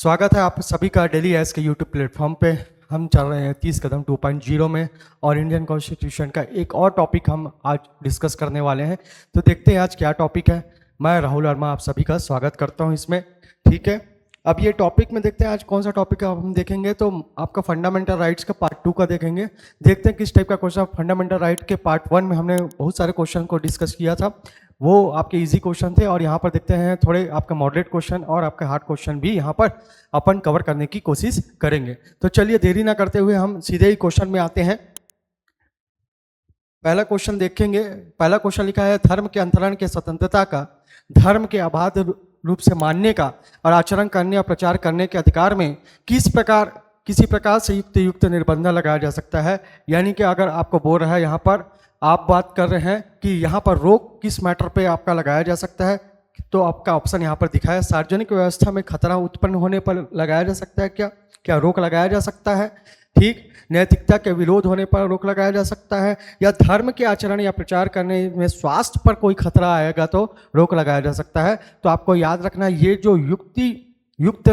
स्वागत है आप सभी का डेली एस के यूट्यूब प्लेटफॉर्म पे। हम चल रहे हैं 30 कदम 2.0 में और इंडियन कॉन्स्टिट्यूशन का एक और टॉपिक हम आज डिस्कस करने वाले हैं। तो देखते हैं आज क्या टॉपिक है। मैं राहुल वर्मा आप सभी का स्वागत करता हूं इसमें। ठीक है, अब ये टॉपिक में देखते हैं आज कौन सा टॉपिक हम देखेंगे। तो आपका फंडामेंटल राइट्स का पार्ट 2 का देखेंगे। देखते हैं किस टाइप का क्वेश्चन। फंडामेंटल राइट के पार्ट 1 में हमने बहुत सारे क्वेश्चन को डिस्कस किया था, वो आपके इजी क्वेश्चन थे। और यहाँ पर देखते हैं थोड़े आपके मॉडरेट क्वेश्चन और आपके हार्ड क्वेश्चन भी यहाँ पर अपन कवर करने की कोशिश करेंगे। तो चलिए देरी ना करते हुए हम सीधे ही क्वेश्चन में आते हैं। पहला क्वेश्चन देखेंगे। पहला क्वेश्चन लिखा है, धर्म के अंतरण के स्वतंत्रता का, धर्म के अबाध रूप से मानने का और आचरण करने और प्रचार करने के अधिकार में किसी प्रकार से युक्त निर्बंध लगाया जा सकता है। यानी कि अगर आपको बोल रहा है, यहाँ पर आप बात कर रहे हैं कि यहाँ पर रोक किस मैटर पे आपका लगाया जा सकता है, तो आपका ऑप्शन यहाँ पर दिखा है, सार्वजनिक व्यवस्था में खतरा उत्पन्न होने पर लगाया जा सकता है। क्या रोक लगाया जा सकता है? ठीक। नैतिकता के विरोध होने पर रोक लगाया जा सकता है, या धर्म के आचरण या प्रचार करने में स्वास्थ्य पर कोई खतरा आएगा तो रोक लगाया जा सकता है। तो आपको याद रखना है, ये जो युक्त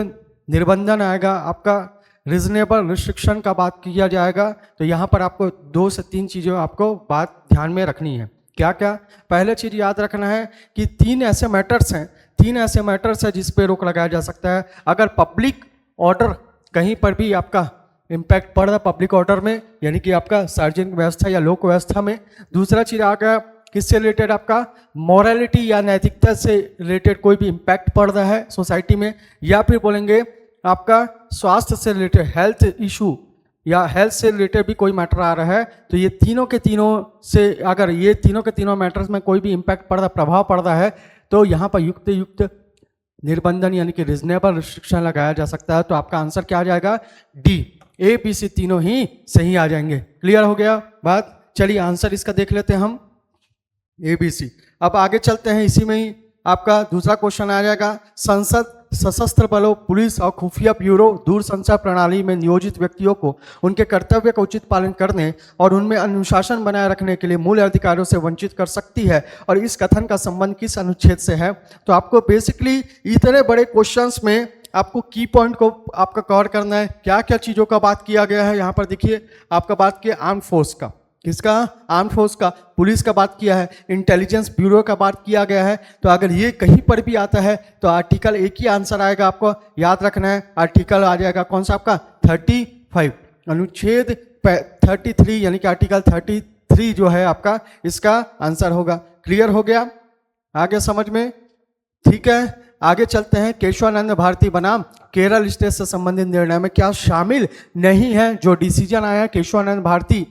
निर्बंधन आएगा, आपका रीजनेबल रिस्ट्रिक्शन का बात किया जाएगा। तो यहाँ पर आपको 2 से 3 चीज़ें आपको बात ध्यान में रखनी है। क्या क्या? पहले चीज़ याद रखना है कि 3 ऐसे मैटर्स हैं जिस पे रोक लगाया जा सकता है। अगर पब्लिक ऑर्डर कहीं पर भी आपका इम्पैक्ट पड़ रहा है पब्लिक ऑर्डर में, यानी कि आपका सार्वजनिक व्यवस्था या लोक व्यवस्था में। दूसरा चीज़ आ गया किससे रिलेटेड, आपका मॉरलिटी या नैतिकता से रिलेटेड कोई भी इम्पैक्ट पड़ रहा है सोसाइटी में, या फिर बोलेंगे आपका स्वास्थ्य से रिलेटेड हेल्थ इशू या हेल्थ से रिलेटेड भी कोई मैटर आ रहा है। तो ये तीनों के तीनों से, अगर ये तीनों के तीनों मैटर्स में कोई भी इम्पैक्ट पड़ रहा, प्रभाव पड़ रहा है, तो यहाँ पर युक्त निर्बंधन यानी कि रीजनेबल रिस्ट्रिक्शन लगाया जा सकता है। तो आपका आंसर क्या आ जाएगा? डी। ए बी सी तीनों ही सही आ जाएंगे। क्लियर हो गया बात? चलिए आंसर इसका देख लेते हैं हम, ए बी सी। अब आगे चलते हैं, इसी में ही आपका दूसरा क्वेश्चन आ जाएगा, संसद सशस्त्र बलों, पुलिस और खुफिया ब्यूरो दूरसंचार प्रणाली में नियोजित व्यक्तियों को उनके कर्तव्य का उचित पालन करने और उनमें अनुशासन बनाए रखने के लिए मूल अधिकारों से वंचित कर सकती है, और इस कथन का संबंध किस अनुच्छेद से है? तो आपको बेसिकली इतने बड़े क्वेश्चंस में आपको की पॉइंट को आपका कवर करना है। क्या क्या चीज़ों का बात किया गया है यहाँ पर देखिए। आपका बात किया आर्म फोर्स का, किसका? आर्म फोर्स का। पुलिस का बात किया है, इंटेलिजेंस ब्यूरो का बात किया गया है। तो अगर ये कहीं पर भी आता है तो आर्टिकल एक ही आंसर आएगा, आपको याद रखना है। आर्टिकल आ जाएगा कौन सा आपका? 35, अनुच्छेद 33, यानी कि आर्टिकल 33 जो है आपका, इसका आंसर होगा। क्लियर हो गया? आगे समझ में? ठीक है, आगे चलते हैं। केशवानंद भारती बनाम केरल स्टेट से संबंधित निर्णय में क्या शामिल नहीं है? जो डिसीजन आया केशवानंद भारती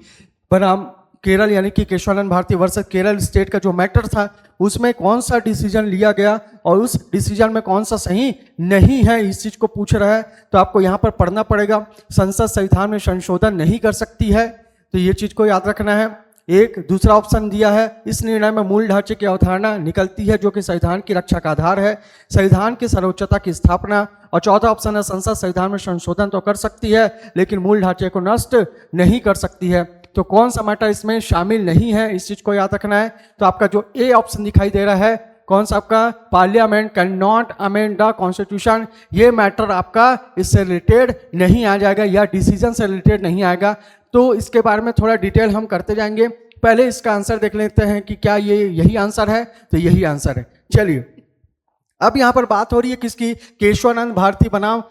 बनाम केरल, यानी कि केशवानंद भारती वर्सेस केरल स्टेट का जो मैटर था, उसमें कौन सा डिसीजन लिया गया और उस डिसीजन में कौन सा सही नहीं है, इस चीज़ को पूछ रहा है। तो आपको यहाँ पर पढ़ना पड़ेगा, संसद संविधान में संशोधन नहीं कर सकती है, तो ये चीज़ को याद रखना है। एक दूसरा ऑप्शन दिया है, इस निर्णय में मूल ढांचे की अवधारणा निकलती है जो कि संविधान की रक्षा का आधार है, संविधान की सर्वोच्चता की स्थापना। और चौथा ऑप्शन है, संसद संविधान में संशोधन तो कर सकती है लेकिन मूल ढांचे को नष्ट नहीं कर सकती है। तो कौन सा मैटर इसमें शामिल नहीं है, इस चीज को याद रखना है। तो आपका जो ए ऑप्शन दिखाई दे रहा है, कौन सा आपका? Parliament can not amend the constitution, ये मैटर आपका इससे रिलेटेड नहीं आ जाएगा या डिसीजन से रिलेटेड नहीं आएगा। तो इसके बारे में थोड़ा डिटेल हम करते जाएंगे। पहले इसका आंसर देख लेते हैं कि क्या ये यही आंसर है। तो यही आंसर है। चलिए, अब यहाँ पर बात हो रही है किसकी? केशवानंद भारती बनाम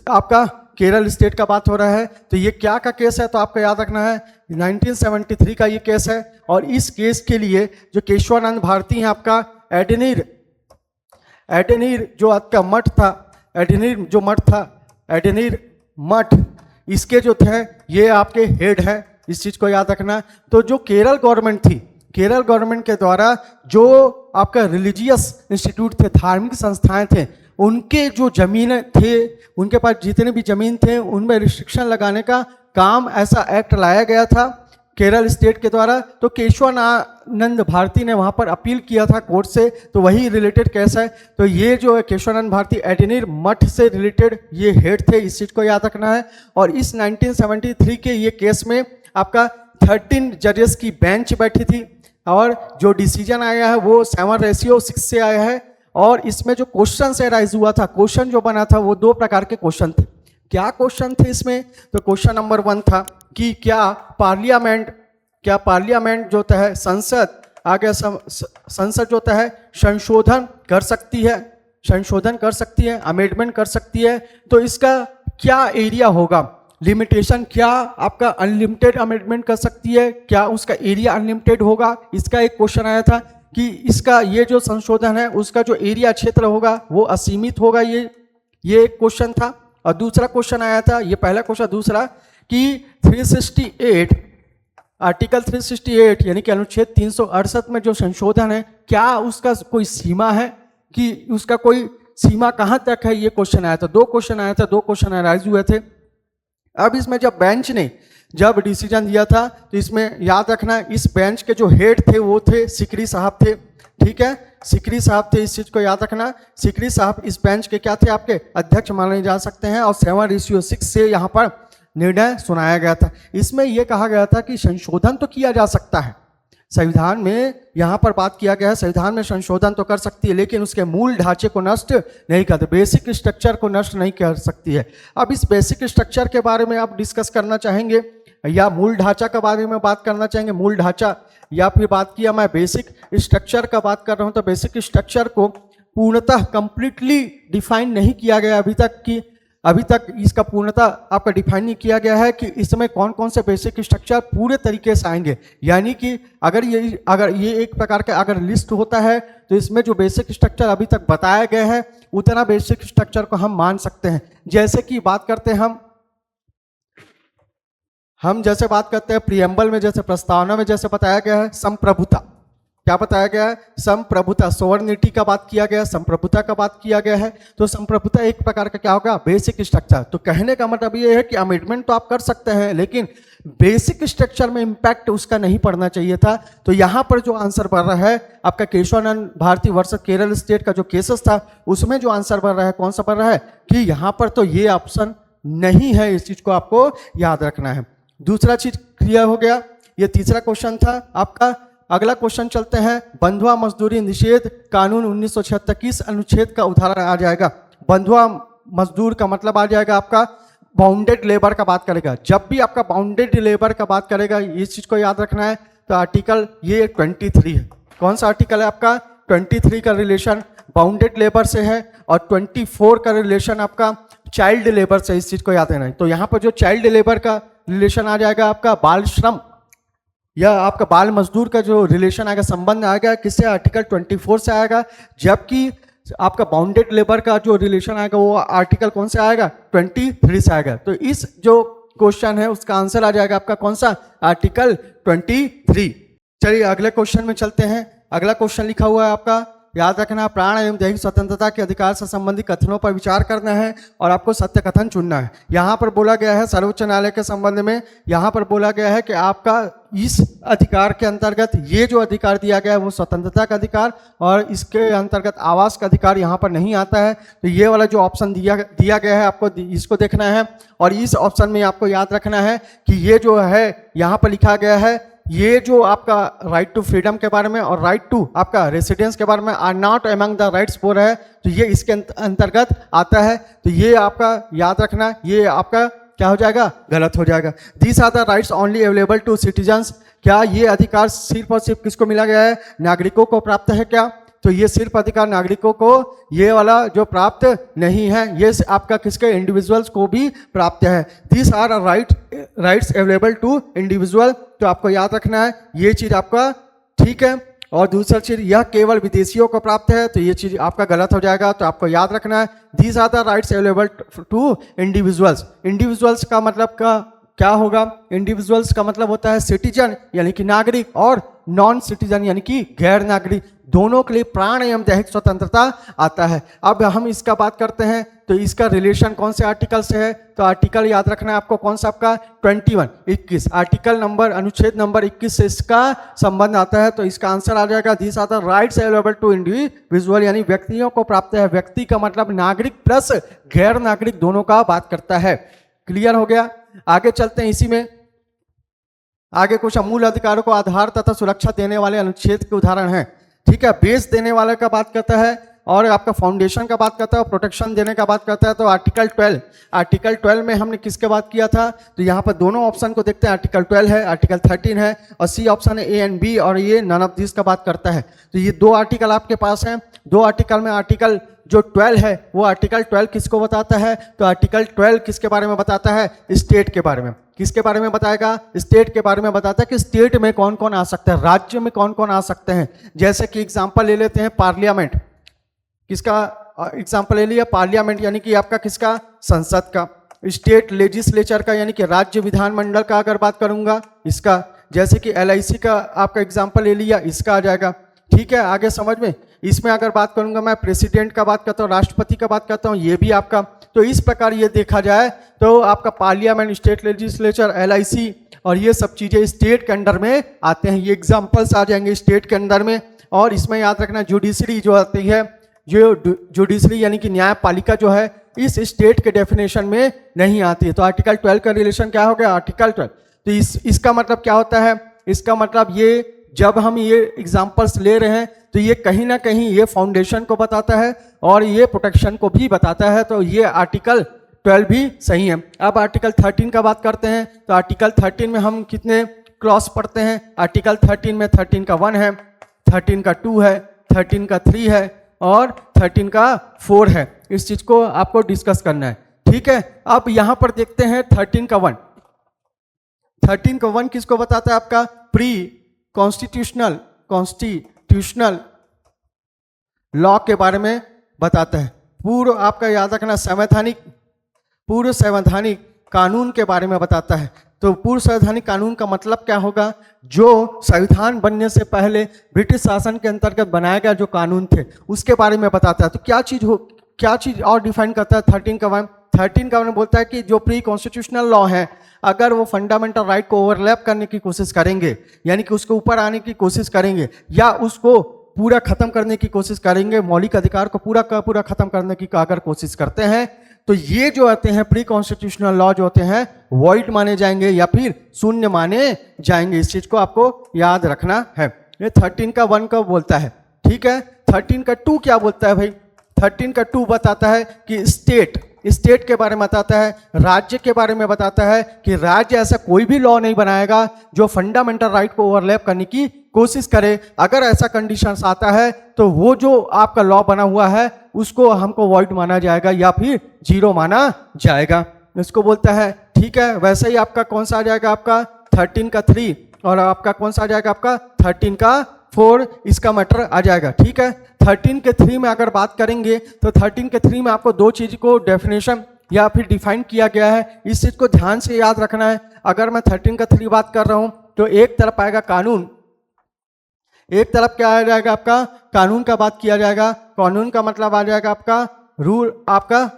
आपका केरल स्टेट का बात हो रहा है। तो ये क्या का केस है? तो आपको याद रखना है 1973 का ये केस है। और इस केस के लिए जो केशवानंद भारती हैं, आपका एडेनीर जो आपका मठ था, एडेनीर मठ, इसके जो थे ये आपके हेड है, इस चीज को याद रखना। तो जो केरल गवर्नमेंट थी, केरल गवर्नमेंट के द्वारा जो आपका रिलीजियस इंस्टीट्यूट थे, धार्मिक संस्थाएं थे, उनके जो जमीन थे, उनके पास जितने भी जमीन थे, उनमें रिस्ट्रिक्शन लगाने का काम, ऐसा एक्ट लाया गया था केरल स्टेट के द्वारा। तो केशवानंद भारती ने वहाँ पर अपील किया था कोर्ट से, तो वही रिलेटेड केस है। तो ये जो है केशवानंद भारती एडेनीर मठ से रिलेटेड ये हेड थे, इस चीज़ को याद रखना है। और इस 1973 के ये केस में आपका 13 जजेस की बेंच बैठी थी, और जो डिसीजन आया है वो 7:6 से आया है। और इसमें जो क्वेश्चन से राइज हुआ था, क्वेश्चन जो बना था वो दो प्रकार के क्वेश्चन थे। क्या क्वेश्चन थे इसमें? तो क्वेश्चन नंबर 1 था कि क्या पार्लियामेंट जो है संसद आगे संसद जो है संशोधन कर सकती है, अमेंडमेंट कर सकती है, तो इसका क्या एरिया होगा, लिमिटेशन, क्या आपका अनलिमिटेड अमेंडमेंट कर सकती है, क्या उसका एरिया अनलिमिटेड होगा, इसका एक क्वेश्चन आया था कि इसका ये जो संशोधन है उसका जो एरिया क्षेत्र होगा वो असीमित होगा, ये एक क्वेश्चन था। और दूसरा क्वेश्चन आया था, ये पहला क्वेश्चन, दूसरा कि 368 आर्टिकल 368 यानी कि अनुच्छेद 368 में जो संशोधन है क्या उसका कोई सीमा है, कि उसका कोई सीमा कहां तक है, ये क्वेश्चन आया था। दो क्वेश्चन राइज हुए थे। अब इसमें जब बेंच ने जब डिसीजन दिया था तो इसमें याद रखना इस बेंच के जो हेड थे वो थे सिकरी साहब थे, ठीक है, सिकरी साहब थे, इस चीज को याद रखना। सिकरी साहब इस बेंच के क्या थे, आपके अध्यक्ष माने जा सकते हैं, और 7:6 से यहाँ पर निर्णय सुनाया गया था। इसमें यह कहा गया था कि संशोधन तो किया जा सकता है, संविधान में यहाँ पर बात किया गया है, संविधान में संशोधन तो कर सकती है लेकिन उसके मूल ढांचे को नष्ट नहीं करते, बेसिक स्ट्रक्चर को नष्ट नहीं कर सकती है। अब इस बेसिक स्ट्रक्चर के बारे में आप डिस्कस करना चाहेंगे या मूल ढांचा के बारे में बात करना चाहेंगे, मूल ढांचा, या फिर बात किया मैं बेसिक स्ट्रक्चर का बात कर रहा हूँ, तो बेसिक स्ट्रक्चर को पूर्णतः कंप्लीटली डिफाइन नहीं किया गया अभी तक इसका पूर्णतः आपका डिफाइन नहीं किया गया है कि इसमें कौन कौन से बेसिक स्ट्रक्चर पूरे तरीके से आएंगे। यानी कि अगर ये एक प्रकार का अगर लिस्ट होता है तो इसमें जो बेसिक स्ट्रक्चर अभी तक बताया गया है उतना बेसिक स्ट्रक्चर को हम मान सकते हैं। जैसे कि बात करते हैं हम जैसे बात करते हैं प्रियम्बल में, जैसे प्रस्तावना में जैसे बताया गया है संप्रभुता, क्या बताया गया है, संप्रभुता, सोवर्निटी का बात किया गया, संप्रभुता का बात किया गया है। तो संप्रभुता एक प्रकार का क्या होगा, बेसिक स्ट्रक्चर। तो कहने का मतलब ये है कि अमेंडमेंट तो आप कर सकते हैं लेकिन बेसिक स्ट्रक्चर में इंपैक्ट उसका नहीं पड़ना चाहिए था। तो यहाँ पर जो आंसर बन रहा है आपका केशवानंद भारती वर्सेस केरल स्टेट का जो केसेस था उसमें जो आंसर बन रहा है कौन सा बन रहा है कि यहाँ पर तो ये ऑप्शन नहीं है, इस चीज को आपको याद रखना है। दूसरा चीज क्लियर हो गया, ये तीसरा क्वेश्चन था आपका। अगला क्वेश्चन चलते हैं, बंधुआ मजदूरी निषेध कानून 1976 किस अनुच्छेद का उदाहरण आ जाएगा। बंधुआ मजदूर का मतलब आ जाएगा आपका बाउंडेड लेबर का बात करेगा। जब भी आपका बाउंडेड लेबर का बात करेगा इस चीज को याद रखना है। तो आर्टिकल ये 23 है, कौन सा आर्टिकल है आपका 23 का रिलेशन बाउंडेड लेबर से है और 24 का रिलेशन आपका चाइल्ड लेबर से, इस चीज को याद रखना है। तो यहाँ पर जो चाइल्ड लेबर का रिलेशन आ जाएगा आपका बाल श्रम या आपका बाल मजदूर का जो रिलेशन आएगा, संबंध आएगा किससे, आर्टिकल 24 से आएगा। जबकि आपका बाउंडेड लेबर का जो रिलेशन आएगा वो आर्टिकल कौन से आएगा 23 से आएगा। तो इस जो क्वेश्चन है उसका आंसर आ जाएगा आपका कौन सा, आर्टिकल 23। चलिए अगले क्वेश्चन में चलते हैं। अगला क्वेश्चन लिखा हुआ है आपका, याद रखना, प्राण एवं दैहिक स्वतंत्रता के अधिकार से संबंधित कथनों पर विचार करना है और आपको सत्य कथन चुनना है। यहाँ पर बोला गया है सर्वोच्च न्यायालय के संबंध में, यहाँ पर बोला गया है कि आपका इस अधिकार के अंतर्गत ये जो अधिकार दिया गया है वो स्वतंत्रता का अधिकार और इसके अंतर्गत आवास का अधिकार यहाँ पर नहीं आता है। तो ये वाला जो ऑप्शन दिया गया है आपको इसको देखना है और इस ऑप्शन में आपको याद रखना है कि ये जो है यहाँ पर लिखा गया है ये जो आपका राइट टू फ्रीडम के बारे में और राइट टू आपका रेसिडेंस के बारे में are not among the rights बोल रहा है, तो ये इसके अंतर्गत आता है। तो ये आपका याद रखना, ये आपका क्या हो जाएगा, गलत हो जाएगा। These are the rights only available to citizens, क्या ये अधिकार सिर्फ और सिर्फ किसको मिला गया है, नागरिकों को प्राप्त है क्या। तो ये सिर्फ अधिकार नागरिकों को ये वाला जो प्राप्त नहीं है, ये आपका किसके, इंडिविजुअल्स को भी प्राप्त है। This are rights available to individual, तो आपको याद रखना है ये चीज आपका ठीक है। और दूसरा चीज यह केवल विदेशियों को प्राप्त है, तो ये चीज आपका गलत हो जाएगा। तो आपको याद रखना है these are the rights available to individuals. Individuals का मतलब क्या होगा, इंडिविजुअल्स का मतलब होता है सिटीजन यानी कि नागरिक और नॉन सिटीजन यानी कि गैर नागरिक, दोनों के लिए प्राण एवं दैहिक स्वतंत्रता आता है। अब हम इसका बात करते हैं तो इसका रिलेशन कौन से आर्टिकल से है, तो आर्टिकल याद रखना है आपको कौन सा, आपका 21 आर्टिकल नंबर अनुच्छेद नंबर 21 से इसका संबंध आता है। तो इसका आंसर आ जाएगा this are the rights available to individual, यानी व्यक्तियों को प्राप्त है। व्यक्ति का मतलब नागरिक प्लस गैर नागरिक दोनों का बात करता है। क्लियर हो गया। आगे चलते हैं, इसी में आगे कुछ मूल अधिकारों को आधार तथा सुरक्षा देने वाले अनुच्छेद के उदाहरण हैं। ठीक है, बेस देने वाले का बात करता है और आपका फाउंडेशन का बात करता है और प्रोटेक्शन देने का बात करता है। तो आर्टिकल 12 में हमने किसके बात किया था, तो यहाँ पर दोनों ऑप्शन को देखते हैं, आर्टिकल 12 है, आर्टिकल 13 है, और सी ऑप्शन है ए एंड बी, और ये नन ऑफ दिस का बात करता है। तो ये दो आर्टिकल आपके पास हैं। दो आर्टिकल में आर्टिकल जो 12 है वो आर्टिकल 12 किसको बताता है, तो आर्टिकल 12 किसके बारे में बताता है, स्टेट के बारे में। किसके बारे में बताएगा, स्टेट के बारे में बताता है कि स्टेट में कौन कौन आ सकते हैं, राज्य में कौन कौन आ सकते हैं। जैसे कि एग्जांपल ले लेते हैं पार्लियामेंट, किसका एग्जांपल ले लिया, पार्लियामेंट यानी कि आपका किसका, संसद का। स्टेट लेजिस्लेचर का यानी कि राज्य विधानमंडल का अगर बात करूंगा इसका। जैसे कि LIC का आपका एग्जांपल ले लिया, इसका आ जाएगा। ठीक है, आगे समझ में। इसमें अगर बात करूंगा मैं प्रेसिडेंट का बात करता हूँ, राष्ट्रपति का बात करता हूँ, ये भी आपका। तो इस प्रकार ये देखा जाए तो आपका पार्लियामेंट, स्टेट लेजिस्लेचर, LIC और ये सब चीजें स्टेट के अंडर में आते हैं। ये एग्जांपल्स आ जाएंगे स्टेट के अंदर में। और इसमें याद रखना जुडिशरी जो आती है, जो जुडिशरी यानी कि न्यायपालिका जो है, इस स्टेट के डेफिनेशन में नहीं आती है। तो आर्टिकल 12 का रिलेशन क्या हो गया, आर्टिकल 12। तो इसका मतलब क्या होता है, इसका मतलब ये जब हम ये एग्जांपल्स ले रहे हैं तो ये कहीं ना कहीं ये फाउंडेशन को बताता है और ये प्रोटेक्शन को भी बताता है। तो ये आर्टिकल 12 भी सही है। अब आर्टिकल 13 का बात करते हैं। तो आर्टिकल 13 में हम कितने क्लॉज पढ़ते हैं, आर्टिकल 13 में 13 का 1 है, 13 का 2 है, 13 का 3 है और 13 का 4 है। इस चीज को आपको डिस्कस करना है। ठीक है, अब यहां पर देखते हैं 13 का 1। 13 का 1 किसको बताता है, आपका प्री कॉन्स्टिट्यूशनल लॉ के बारे में बताता है। पूर्व आपका याद रखना पूर्व संवैधानिक कानून के बारे में बताता है। तो पूर्व संवैधानिक कानून का मतलब क्या होगा, जो संविधान बनने से पहले ब्रिटिश शासन के अंतर्गत बनाए गए जो कानून थे उसके बारे में बताता है। तो क्या चीज और डिफाइन करता है 13 का 1। 13 का 1 बोलता है कि जो प्री कॉन्स्टिट्यूशनल लॉ है, अगर वो फंडामेंटल राइट को ओवरलैप करने की कोशिश करेंगे, यानी कि उसको ऊपर आने की कोशिश करेंगे या उसको पूरा खत्म करने की कोशिश करेंगे, मौलिक अधिकार को पूरा खत्म करने की अगर कोशिश करते हैं, तो ये जो आते हैं प्री कॉन्स्टिट्यूशनल लॉ जो होते हैं वॉइड माने जाएंगे या फिर शून्य माने जाएंगे। इस चीज को आपको याद रखना है। ये 13 का 1 का बोलता है। ठीक है, 13 का 2 क्या बोलता है भाई, 13 का 2 बताता है कि स्टेट के बारे में बताता है, राज्य के बारे में बताता है कि राज्य ऐसा कोई भी लॉ नहीं बनाएगा जो फंडामेंटल राइट को ओवरलैप करने की कोशिश करे। अगर ऐसा कंडीशंस आता है तो वो जो आपका लॉ बना हुआ है उसको हमको वॉइड माना जाएगा या फिर जीरो माना जाएगा, इसको बोलता है। ठीक है, वैसे ही आपका कौन सा आ जाएगा, आपका 13 का 3 और आपका कौन सा आ जाएगा, आपका 13 का 4 इसका मैटर आ जाएगा। ठीक है, 13 के 3 में अगर बात करेंगे तो 13 के 3 में आपको दो चीज को डेफिनेशन या फिर डिफाइन किया गया है। इस चीज को ध्यान से याद रखना है। अगर मैं 13 का 3 बात कर रहा हूं तो एक तरफ आएगा कानून, एक तरफ क्या आ जाएगा, आपका कानून का बात किया जाएगा। कानून का मतलब आ जाएगा आपका रूल, आपका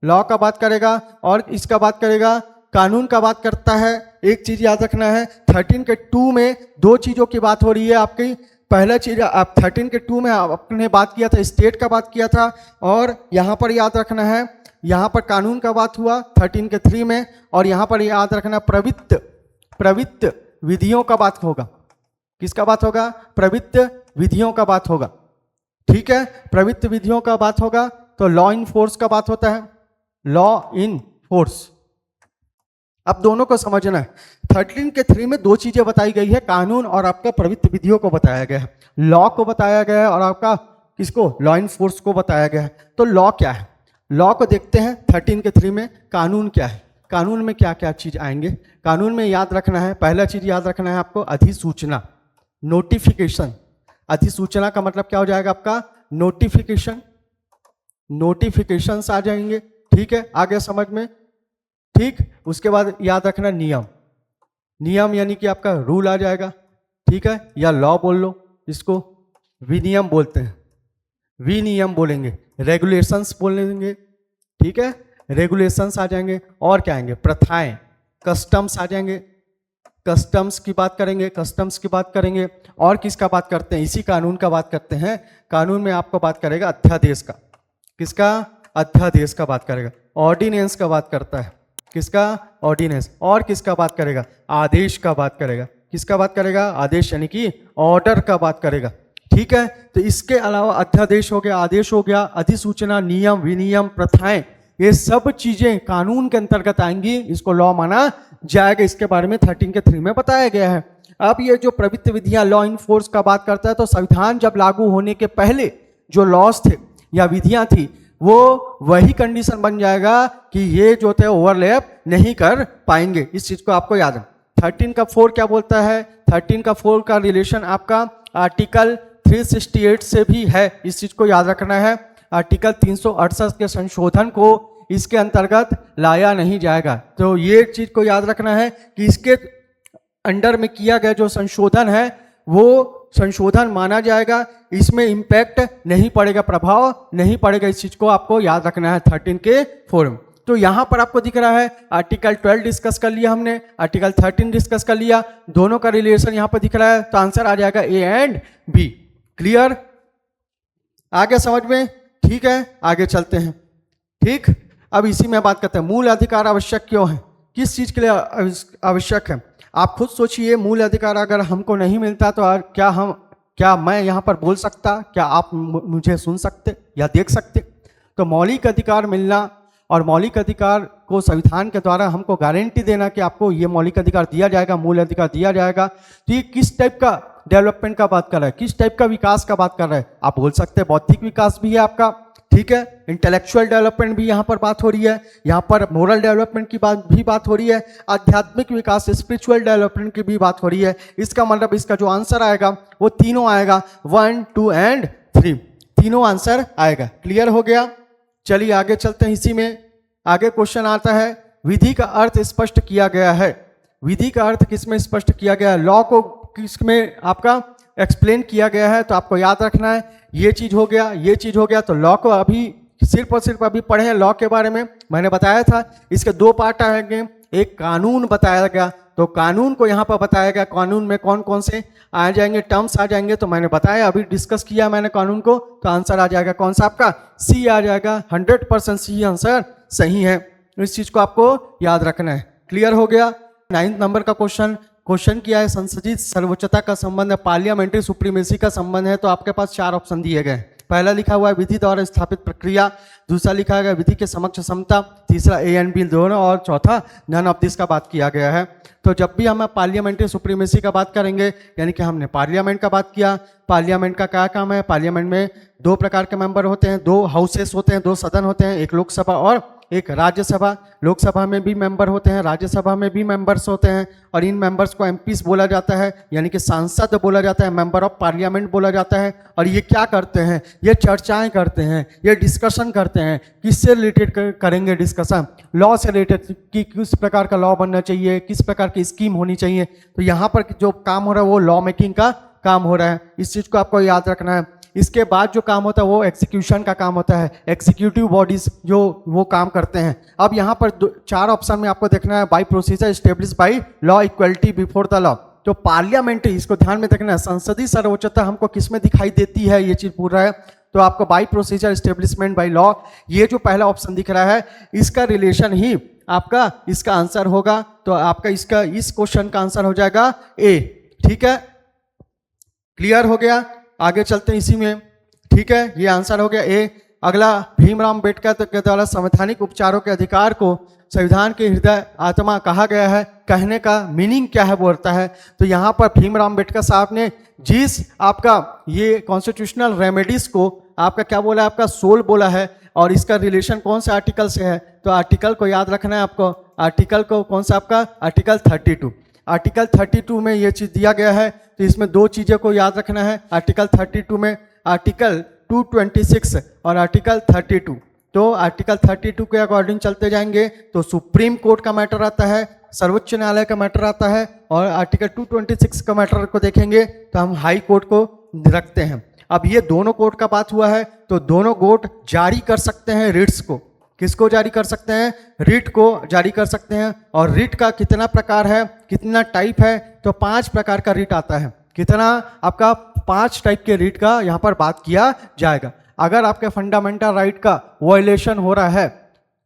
लॉ का बात करेगा और इसका बात करेगा, कानून का बात करता है। एक चीज याद रखना है, 13 के 2 में दो चीजों की बात हो रही है आपकी। पहला चीज आप 13 के 2 में आपने बात किया था, स्टेट का बात किया था, और यहाँ पर याद रखना है, यहाँ पर कानून का बात हुआ 13 के 3 में, और यहाँ पर याद रखना प्रवृत्त विधियों का बात होगा। किसका बात होगा, प्रवृत्त विधियों का बात होगा। ठीक है, प्रवृत्त विधियों का बात होगा तो लॉ इन फोर्स का बात होता है, लॉ इन फोर्स। अब दोनों को समझना है। 13 के 3 में दो चीजें बताई गई है, कानून और आपका प्रवृत्त विधियों को बताया गया है, लॉ को बताया गया है और आपका किसको, लॉ इन फोर्स को बताया गया है। तो लॉ क्या है, लॉ को देखते हैं 13 के 3 में। कानून क्या है, कानून में क्या क्या चीज आएंगे। कानून में याद रखना है, पहला चीज याद रखना है आपको, अधिसूचना, नोटिफिकेशन। अधिसूचना का मतलब क्या हो जाएगा, आपका नोटिफिकेशंस आ जाएंगे। ठीक है, आगे समझ में। ठीक, उसके बाद याद रखना नियम यानी कि आपका रूल आ जाएगा। ठीक है, या लॉ बोल लो, इसको विनियम बोलते हैं, विनियम बोलेंगे, रेगुलेशंस बोलेंगे। ठीक है, रेगुलेशंस आ जाएंगे। और क्या आएंगे, प्रथाएं, कस्टम्स आ जाएंगे, कस्टम्स की बात करेंगे। और किसका बात करते हैं, इसी कानून का बात करते हैं। कानून में आपको बात करेगा अध्यादेश का, किसका, अध्यादेश का बात करेगा। ऑर्डिनेंस का बात करता है, किसका, ऑर्डिनेंस। और किसका बात करेगा, आदेश का बात करेगा। किसका बात करेगा, आदेश यानी कि ऑर्डर का बात करेगा। ठीक है। तो इसके अलावा अध्यादेश हो गया, आदेश हो गया, अधिसूचना, नियम, विनियम, प्रथाएं, ये सब चीजें कानून के अंतर्गत आएंगी, इसको लॉ माना जाएगा। इसके बारे में 13 के 3 में बताया गया है। अब ये जो प्रवृत्ति विधियां लॉ इन फोर्स का बात करता है, तो संविधान जब लागू होने के पहले जो लॉस थे या विधियां थी, वो वही कंडीशन बन जाएगा कि ये जो थे ओवरलैप नहीं कर पाएंगे। इस चीज को आपको याद है। 13 का 4 क्या बोलता है? 13 का 4 का रिलेशन आपका आर्टिकल 368 से भी है, इस चीज को याद रखना है। आर्टिकल 368 के संशोधन को इसके अंतर्गत लाया नहीं जाएगा। तो ये चीज को याद रखना है कि इसके अंडर में किया गया जो संशोधन है वो संशोधन माना जाएगा, इसमें इंपैक्ट नहीं पड़ेगा, प्रभाव नहीं पड़ेगा। इस चीज को आपको याद रखना है 13 के 4 में। तो यहां पर आपको दिख रहा है आर्टिकल 12 डिस्कस कर लिया हमने, आर्टिकल 13 डिस्कस कर लिया, दोनों का रिलेशन यहां पर दिख रहा है। तो आंसर आ जाएगा ए एंड बी। क्लियर? आगे समझ में? ठीक है, आगे चलते हैं। ठीक, अब इसी में बात करते हैं मूल अधिकार आवश्यक क्यों है, किस चीज के लिए आवश्यक है। आप खुद सोचिए, मूल अधिकार अगर हमको नहीं मिलता तो क्या मैं यहाँ पर बोल सकता, क्या आप मुझे सुन सकते या देख सकते? तो मौलिक अधिकार मिलना और मौलिक अधिकार को संविधान के द्वारा हमको गारंटी देना कि आपको ये मौलिक अधिकार दिया जाएगा, मूल अधिकार दिया जाएगा। तो ये किस टाइप का डेवलपमेंट का बात कर रहा है, किस टाइप का विकास का बात कर रहा है? आप बोल सकते हैं बौद्धिक विकास भी है आपका, ठीक है, इंटेलेक्चुअल डेवलपमेंट भी यहाँ पर बात हो रही है, यहाँ पर मोरल डेवलपमेंट की बात हो रही है, आध्यात्मिक विकास स्पिरिचुअल डेवलपमेंट की भी बात हो रही है। इसका मतलब इसका जो आंसर आएगा वो तीनों आएगा, 1, 2 एंड 3, तीनों आंसर आएगा। क्लियर हो गया? चलिए आगे चलते हैं। इसी में आगे क्वेश्चन आता है, विधि का अर्थ स्पष्ट किया गया है। विधि का अर्थ किसमें स्पष्ट किया गया है? लॉ को किसमें आपका एक्सप्लेन किया गया है? तो आपको याद रखना है, ये चीज हो गया, ये चीज हो गया। तो लॉ को अभी सिर्फ और सिर्फ अभी पढ़े हैं लॉ के बारे में। मैंने बताया था इसके 2 पार्ट आएंगे, एक कानून बताया गया, तो कानून को यहाँ पर बताया गया, कानून में कौन कौन से आ जाएंगे, टर्म्स आ जाएंगे। तो मैंने बताया, अभी डिस्कस किया मैंने कानून को, तो आंसर आ जाएगा कौन सा आपका? सी आ जाएगा। 100% सी आंसर सही है। इस चीज को आपको याद रखना है। क्लियर हो गया? 9 नंबर का क्वेश्चन किया है, संसदीय सर्वोच्चता का संबंध है, पार्लियामेंट्री सुप्रीमेसी का संबंध है। तो आपके पास 4 ऑप्शन दिए गए। पहला लिखा हुआ है विधि द्वारा स्थापित प्रक्रिया, दूसरा लिखा गया विधि के समक्ष समता, तीसरा ए एंड बी दोनों, और चौथा नन ऑफ दिस का बात किया गया है। तो जब भी हम पार्लियामेंट्री सुप्रीमेसी का बात करेंगे, यानी कि हमने पार्लियामेंट का बात किया, पार्लियामेंट का क्या काम है? पार्लियामेंट में 2 प्रकार के मेंबर होते हैं, 2 हाउसेस होते हैं, 2 सदन होते हैं, एक लोकसभा और एक राज्यसभा। लोकसभा में भी मेंबर होते हैं, राज्यसभा में भी मेंबर्स होते हैं, और इन मेंबर्स को एमपीस बोला जाता है, यानी कि सांसद बोला जाता है, मेंबर ऑफ पार्लियामेंट बोला जाता है। और ये क्या करते हैं? ये चर्चाएं करते हैं, ये डिस्कशन करते हैं। किससे रिलेटेड करेंगे डिस्कशन? लॉ से रिलेटेड, कि किस प्रकार का लॉ बनना चाहिए, किस प्रकार की स्कीम होनी चाहिए। तो यहाँ पर जो काम हो रहा है वो लॉ मेकिंग का काम हो रहा है। इस चीज को आपको याद रखना है। इसके बाद जो काम होता है वो एग्जीक्यूशन का काम होता है, एक्जीक्यूटिव बॉडीज जो वो काम करते हैं। अब यहाँ पर 4 ऑप्शन में आपको देखना है, by procedure establish by law, equality before the law. तो पार्लियामेंट्री, इसको ध्यान में देखना है, संसदीय सर्वोच्चता हमको किस में दिखाई देती है, ये चीज पूछ रहा है। तो आपको by procedure establishment by law, ये जो पहला ऑप्शन दिख रहा है, इसका रिलेशन ही आपका इसका आंसर होगा। तो आपका इसका इस क्वेश्चन का आंसर हो जाएगा ए। ठीक है, क्लियर हो गया? आगे चलते हैं इसी में। ठीक है, ये आंसर हो गया ए। अगला, भीमराव अम्बेडकर के द्वारा संवैधानिक उपचारों के अधिकार को संविधान के हृदय आत्मा कहा गया है। कहने का मीनिंग क्या है बोलता है। तो यहाँ पर भीमराव अम्बेडकर साहब ने जिस आपका ये कॉन्स्टिट्यूशनल रेमेडीज को आपका क्या बोला है? आपका सोल बोला है। और इसका रिलेशन कौन सा आर्टिकल से है? तो आर्टिकल को याद रखना है आपको। आर्टिकल को कौन सा आपका? आर्टिकल 32। आर्टिकल 32 में ये चीज दिया गया है। तो इसमें 2 चीजें को याद रखना है। आर्टिकल 32 में आर्टिकल 226 और आर्टिकल 32। तो आर्टिकल 32 के अकॉर्डिंग चलते जाएंगे तो सुप्रीम कोर्ट का मैटर आता है, सर्वोच्च न्यायालय का मैटर आता है, और आर्टिकल 226 का मैटर को देखेंगे तो हम हाई कोर्ट को रखते हैं। अब ये दोनों कोर्ट का बात हुआ है, तो दोनों कोर्ट जारी कर सकते हैं रिट्स को। किसको जारी कर सकते हैं? रिट को जारी कर सकते हैं। और रिट का कितना प्रकार है, कितना टाइप है? तो 5 प्रकार का रिट आता है। कितना आपका? 5 टाइप के रिट का यहाँ पर बात किया जाएगा। अगर आपके फंडामेंटल राइट का वायलेशन हो रहा है,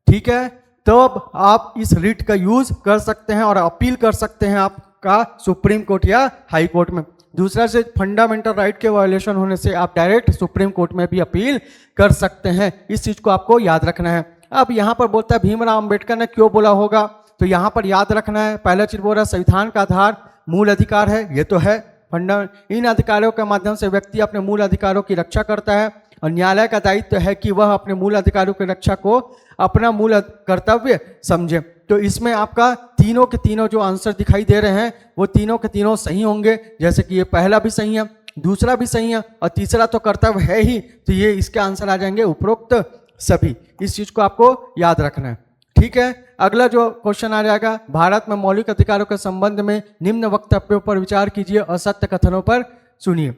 ठीक है, तब आप इस रिट का यूज कर सकते हैं और अपील कर सकते हैं आपका सुप्रीम कोर्ट या हाई कोर्ट में। दूसरा से फंडामेंटल राइट के वायलेशन होने से आप डायरेक्ट सुप्रीम कोर्ट में भी अपील कर सकते हैं। इस चीज को आपको याद रखना है। अब यहाँ पर बोलता है भीमराव अंबेडकर ने क्यों बोला होगा, तो यहाँ पर याद रखना है, पहला चीज बोल रहा है संविधान का आधार मूल अधिकार है, ये तो है इन अधिकारों के माध्यम से व्यक्ति अपने मूल अधिकारों की रक्षा करता है और न्यायालय का दायित्व है कि वह अपने मूल अधिकारों की रक्षा को अपना मूल कर्तव्य समझे। तो इसमें आपका तीनों के तीनों जो आंसर दिखाई दे रहे हैं वो तीनों के तीनों सही होंगे, जैसे कि ये पहला भी सही है, दूसरा भी सही है और तीसरा तो कर्तव्य है ही, तो ये इसके आंसर आ जाएंगे उपरोक्त सभी। इस चीज को आपको याद रखना है। ठीक है, अगला जो क्वेश्चन आ जाएगा, भारत में मौलिक अधिकारों के संबंध में निम्न वक्तव्यों पर विचार कीजिए, असत्य कथनों पर सुनिए।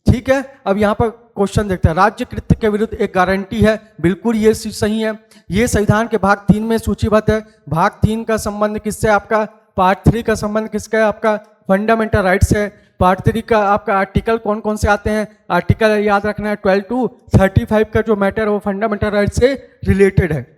ठीक है, अब यहाँ पर क्वेश्चन देखते हैं, राज्य कृत्य के विरुद्ध एक गारंटी है, बिल्कुल ये सही है। ये संविधान के भाग 3 में सूचीबद्ध है। भाग 3 का संबंध किससे, आपका पार्ट 3 का संबंध किसका है, आपका फंडामेंटल राइट्स है। पार्ट 3 का आपका आर्टिकल कौन कौन से आते हैं, आर्टिकल याद रखना है 12 to 35 का जो मैटर है वो फंडामेंटल राइट्स से रिलेटेड है।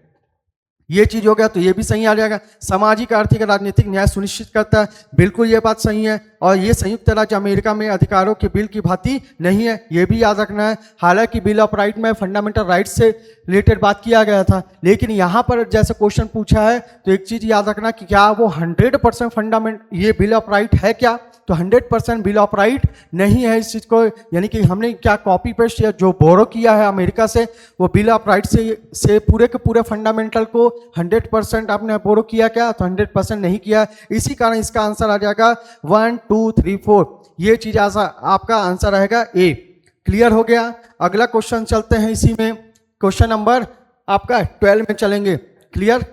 ये चीज हो गया, तो ये भी सही आ जाएगा। सामाजिक आर्थिक राजनीतिक न्याय सुनिश्चित करता है, बिल्कुल ये बात सही है। और ये संयुक्त राज्य अमेरिका में अधिकारों के बिल की भांति नहीं है, ये भी याद रखना है। हालांकि बिल ऑफ राइट में फंडामेंटल राइट से रिलेटेड बात किया गया था, लेकिन यहाँ पर जैसे क्वेश्चन पूछा है तो एक चीज याद रखना कि क्या वो 100% फंडामेंट ये बिल ऑफ राइट है क्या, तो 100% बिल ऑफ राइट नहीं है इस चीज को, यानी कि हमने क्या कॉपी पेस्ट या जो बोरो किया है अमेरिका से वो बिल ऑफ राइट से पूरे के पूरे फंडामेंटल को 100% आपने बोरो किया क्या, तो 100% नहीं किया। इसी कारण इसका आंसर आ जाएगा 1 2 3 4, ये चीज आपका आंसर रहेगा ए। क्लियर हो गया। अगला क्वेश्चन चलते हैं, इसी में क्वेश्चन नंबर आपका 12 में चलेंगे। क्लियर,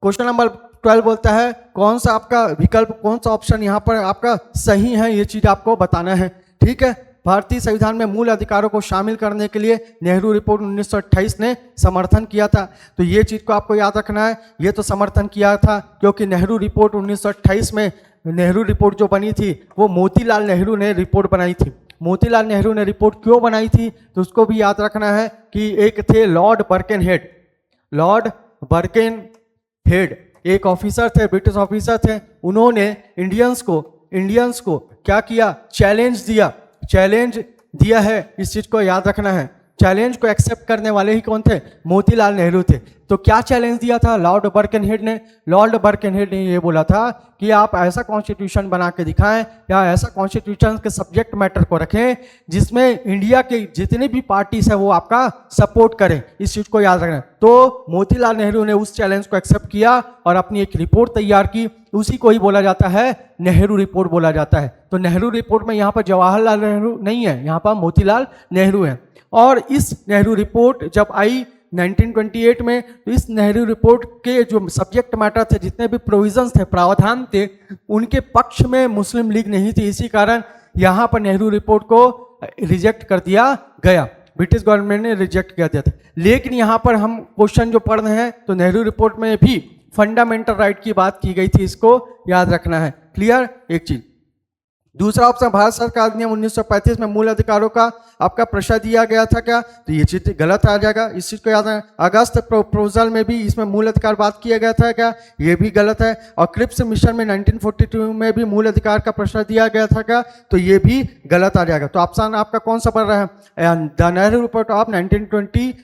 क्वेश्चन नंबर 12 बोलता है कौन सा आपका विकल्प, कौन सा ऑप्शन यहाँ पर आपका सही है, ये चीज आपको बताना है। ठीक है, भारतीय संविधान में मूल अधिकारों को शामिल करने के लिए नेहरू रिपोर्ट 1928 ने समर्थन किया था, तो ये चीज को आपको याद रखना है। ये तो समर्थन किया था क्योंकि नेहरू रिपोर्ट 1928 में नेहरू रिपोर्ट जो बनी थी वो मोतीलाल नेहरू ने रिपोर्ट बनाई थी। मोतीलाल नेहरू ने रिपोर्ट क्यों बनाई थी, तो उसको भी याद रखना है कि एक थे लॉर्ड बर्केनहेड। लॉर्ड बर्केनहेड एक ऑफिसर थे, ब्रिटिश ऑफिसर थे। उन्होंने इंडियंस को क्या किया, चैलेंज दिया है। इस चीज को याद रखना है। चैलेंज को एक्सेप्ट करने वाले ही कौन थे, मोतीलाल नेहरू थे। तो क्या चैलेंज दिया था लॉर्ड बर्केनहेड ने, लॉर्ड बर्केनहेड ने ये बोला था कि आप ऐसा कॉन्स्टिट्यूशन बना के दिखाएं या ऐसा कॉन्स्टिट्यूशन के सब्जेक्ट मैटर को रखें जिसमें इंडिया के जितने भी पार्टीज है वो आपका सपोर्ट करें। इस चीज को याद रखना। तो मोतीलाल नेहरू ने उस चैलेंज को एक्सेप्ट किया और अपनी एक रिपोर्ट तैयार की, उसी को ही बोला जाता है नेहरू रिपोर्ट बोला जाता है। तो नेहरू रिपोर्ट में यहाँ पर जवाहरलाल नेहरू नहीं है, यहाँ पर मोतीलाल नेहरू है। और इस नेहरू रिपोर्ट जब आई 1928 में, तो इस नेहरू रिपोर्ट के जो सब्जेक्ट मैटर थे, जितने भी प्रोविजंस थे, प्रावधान थे, उनके पक्ष में मुस्लिम लीग नहीं थी। इसी कारण यहाँ पर नेहरू रिपोर्ट को रिजेक्ट कर दिया गया, ब्रिटिश गवर्नमेंट ने रिजेक्ट कर दिया था। लेकिन यहाँ पर हम क्वेश्चन जो पढ़ रहे हैं तो नेहरू रिपोर्ट में भी फंडामेंटल राइट की बात की गई थी, इसको याद रखना है। क्लियर, एक चीज। दूसरा ऑप्शन, भारत सरकार अधिनियम 1935 में मूल अधिकारों का आपका प्रश्न दिया गया था क्या, तो ये चीज गलत आ जाएगा। इस चीज को याद रखना। अगस्त प्रपोजल में भी इसमें मूल अधिकार बात किया गया था क्या, ये भी गलत है। और क्रिप्स मिशन में 1942 में भी मूल अधिकार का प्रश्न दिया गया था क्या, तो ये भी गलत आ जाएगा। तो ऑप्शन आपका कौन सा पड़ रहा है, द नेहरू रिपोर्ट ऑफ 1928,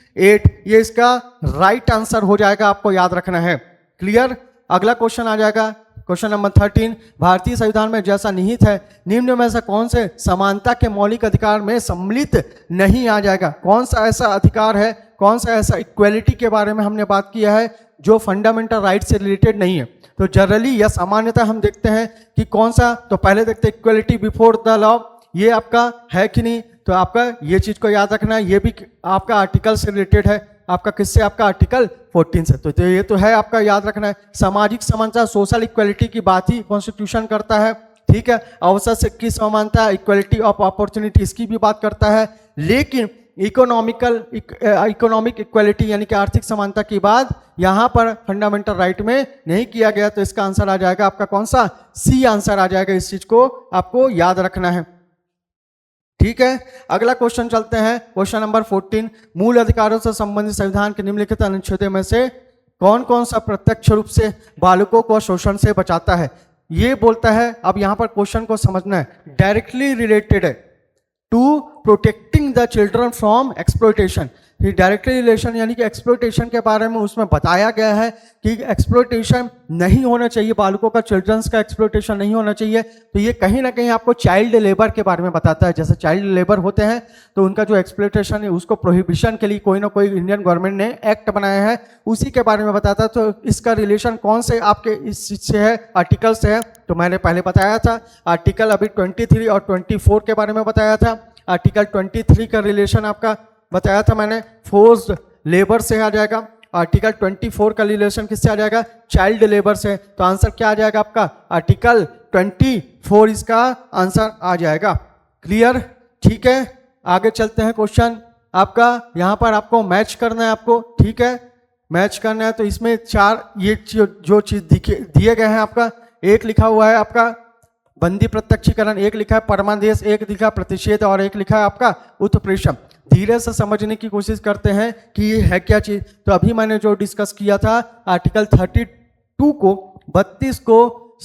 ये इसका राइट आंसर हो जाएगा, आपको याद रखना है। क्लियर। अगला क्वेश्चन आ जाएगा, क्वेश्चन नंबर 13, भारतीय संविधान में जैसा निहित है निम्न में से कौन से समानता के मौलिक अधिकार में सम्मिलित नहीं आ जाएगा। कौन सा ऐसा अधिकार है, कौन सा ऐसा इक्वेलिटी के बारे में हमने बात किया है जो फंडामेंटल राइट से रिलेटेड नहीं है। तो जनरली या सामान्यतः हम देखते हैं कि कौन सा, तो पहले देखते हैं इक्वेलिटी बिफोर द लॉ, ये आपका है कि नहीं, तो आपका ये चीज को याद रखना है। ये भी आपका आर्टिकल से रिलेटेड है, आपका किससे, आपका आर्टिकल 14 से। तो ये तो है, आपका याद रखना है। सामाजिक समानता, सोशल इक्वेलिटी की बात ही कॉन्स्टिट्यूशन करता है। ठीक है, अवसर की समानता, इक्वेलिटी ऑफ अपॉर्चुनिटी, इसकी भी बात करता है। लेकिन इकोनॉमिक इक्वेलिटी यानी कि आर्थिक समानता की बात यहाँ पर फंडामेंटल राइट में नहीं किया गया। तो इसका आंसर आ जाएगा आपका कौन सा, सी आंसर आ जाएगा। इस चीज को आपको याद रखना है। ठीक है, अगला क्वेश्चन चलते हैं, क्वेश्चन नंबर 14, मूल अधिकारों से संबंधित संविधान के निम्नलिखित अनुच्छेदों में से कौन कौन सा प्रत्यक्ष रूप से बालकों को शोषण से बचाता है। ये बोलता है, अब यहाँ पर क्वेश्चन को समझना है, डायरेक्टली रिलेटेड है to protecting the children from exploitation. ये डायरेक्टली रिलेशन यानी कि एक्सप्लॉयटेशन के बारे में उसमें बताया गया है कि एक्सप्लॉयटेशन नहीं होना चाहिए, बालकों का, चिल्ड्रंस का एक्सप्लॉयटेशन नहीं होना चाहिए। तो ये कहीं ना कहीं आपको चाइल्ड लेबर के बारे में बताता है। जैसे चाइल्ड लेबर होते हैं तो उनका जो एक्सप्लॉयटेशन है उसको प्रोहिबिशन के लिए कोई ना कोई इंडियन गवर्नमेंट ने एक्ट बनाया है, उसी के बारे में बताता है। तो इसका रिलेशन कौन से आपके इस चीज से है, आर्टिकल से है। तो मैंने पहले बताया था आर्टिकल अभी 23 और 24 के बारे में बताया था। आर्टिकल 23 का रिलेशन आपका बताया था मैंने, फोर्स्ड लेबर से आ जाएगा। आर्टिकल 24 का रिलेशन किससे आ जाएगा, चाइल्ड लेबर से। तो आंसर क्या आ जाएगा आपका, आर्टिकल 24 इसका आंसर आ जाएगा। क्लियर, ठीक है। आगे चलते हैं, क्वेश्चन आपका यहाँ पर आपको मैच करना है आपको, ठीक है, मैच करना है। तो इसमें चार ये जो चीज दिए गए हैं आपका, एक लिखा हुआ है आपका बंदी प्रत्यक्षीकरण, एक लिखा है परमादेश, एक लिखा प्रतिषेध और एक लिखा है आपका उत्प्रेषण। धीरे से समझने की कोशिश करते हैं कि ये है क्या चीज। तो अभी मैंने जो डिस्कस किया था आर्टिकल 32 को 32 को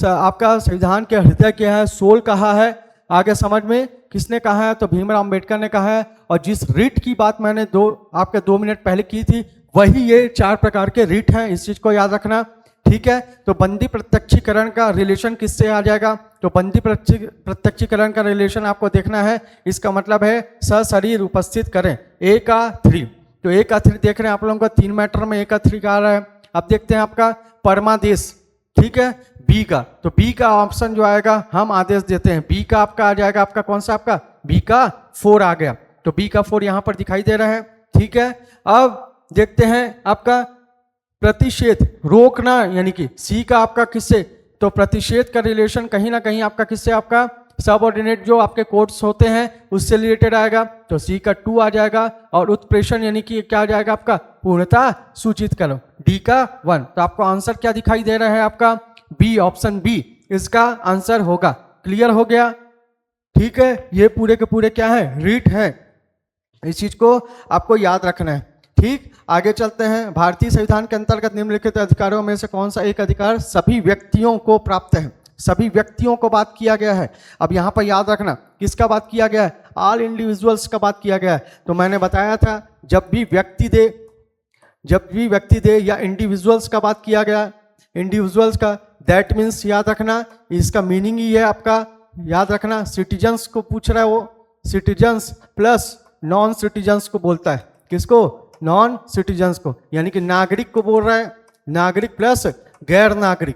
आपका संविधान के हृदय क्या है, सोल कहा है। आगे समझ में किसने कहा है, तो भीमराव अंबेडकर ने कहा है। और जिस रिट की बात मैंने आपके 2 मिनट पहले की थी, वही ये 4 प्रकार के रिट हैं, इस चीज को याद रखना, ठीक है। तो बंदी प्रत्यक्षीकरण का रिलेशन किससे आ जाएगा, तो बंदी प्रत्यक्षीकरण का रिलेशन आपको देखना है। इसका मतलब है सशरीर उपस्थित करें, ए का 3। तो ए का 3 देख रहे हैं आप लोगों को, 3 मैटर में ए का 3 का आ रहा है। अब देखते हैं आपका परमादेश, ठीक है, बी का। तो बी का ऑप्शन जो आएगा, हम आदेश देते हैं, बी का आपका आ जाएगा आपका कौन सा, आपका बी का 4 आ गया। तो बी का 4 यहां पर दिखाई दे रहा है, ठीक है। अब देखते हैं आपका प्रतिषेध, रोकना, यानी कि सी का आपका किससे, तो प्रतिषेध का रिलेशन कहीं ना कहीं आपका किससे, आपका सबऑर्डिनेट जो आपके कोर्ट्स होते हैं उससे रिलेटेड आएगा। तो सी का 2 आ जाएगा। और उत्प्रेषण यानी कि क्या आ जाएगा आपका, पूर्णता सूचित करो, डी का 1। तो आपको आंसर क्या दिखाई दे रहा है आपका, बी, ऑप्शन बी इसका आंसर होगा। क्लियर हो गया, ठीक है। ये पूरे के पूरे क्या है, रीट है, इस चीज को आपको याद रखना है, ठीक। आगे चलते हैं। भारतीय संविधान के अंतर्गत निम्नलिखित अधिकारों में से कौन सा एक अधिकार सभी व्यक्तियों को प्राप्त है, सभी व्यक्तियों को बात किया गया है। अब यहां पर याद रखना किसका बात किया गया है, ऑल इंडिविजुअल्स का बात किया गया है। तो मैंने बताया था जब भी व्यक्ति दे या इंडिविजुअल्स का बात किया गया, इंडिविजुअल्स का, दैट मीन्स याद रखना इसका मीनिंग ही है आपका, याद रखना सिटीजन्स को पूछ रहा है वो, सिटीजन्स प्लस नॉन सिटीजन्स को बोलता है, किसको, नॉन सिटीजन्स को, यानी कि नागरिक को बोल रहा है, नागरिक प्लस गैर नागरिक,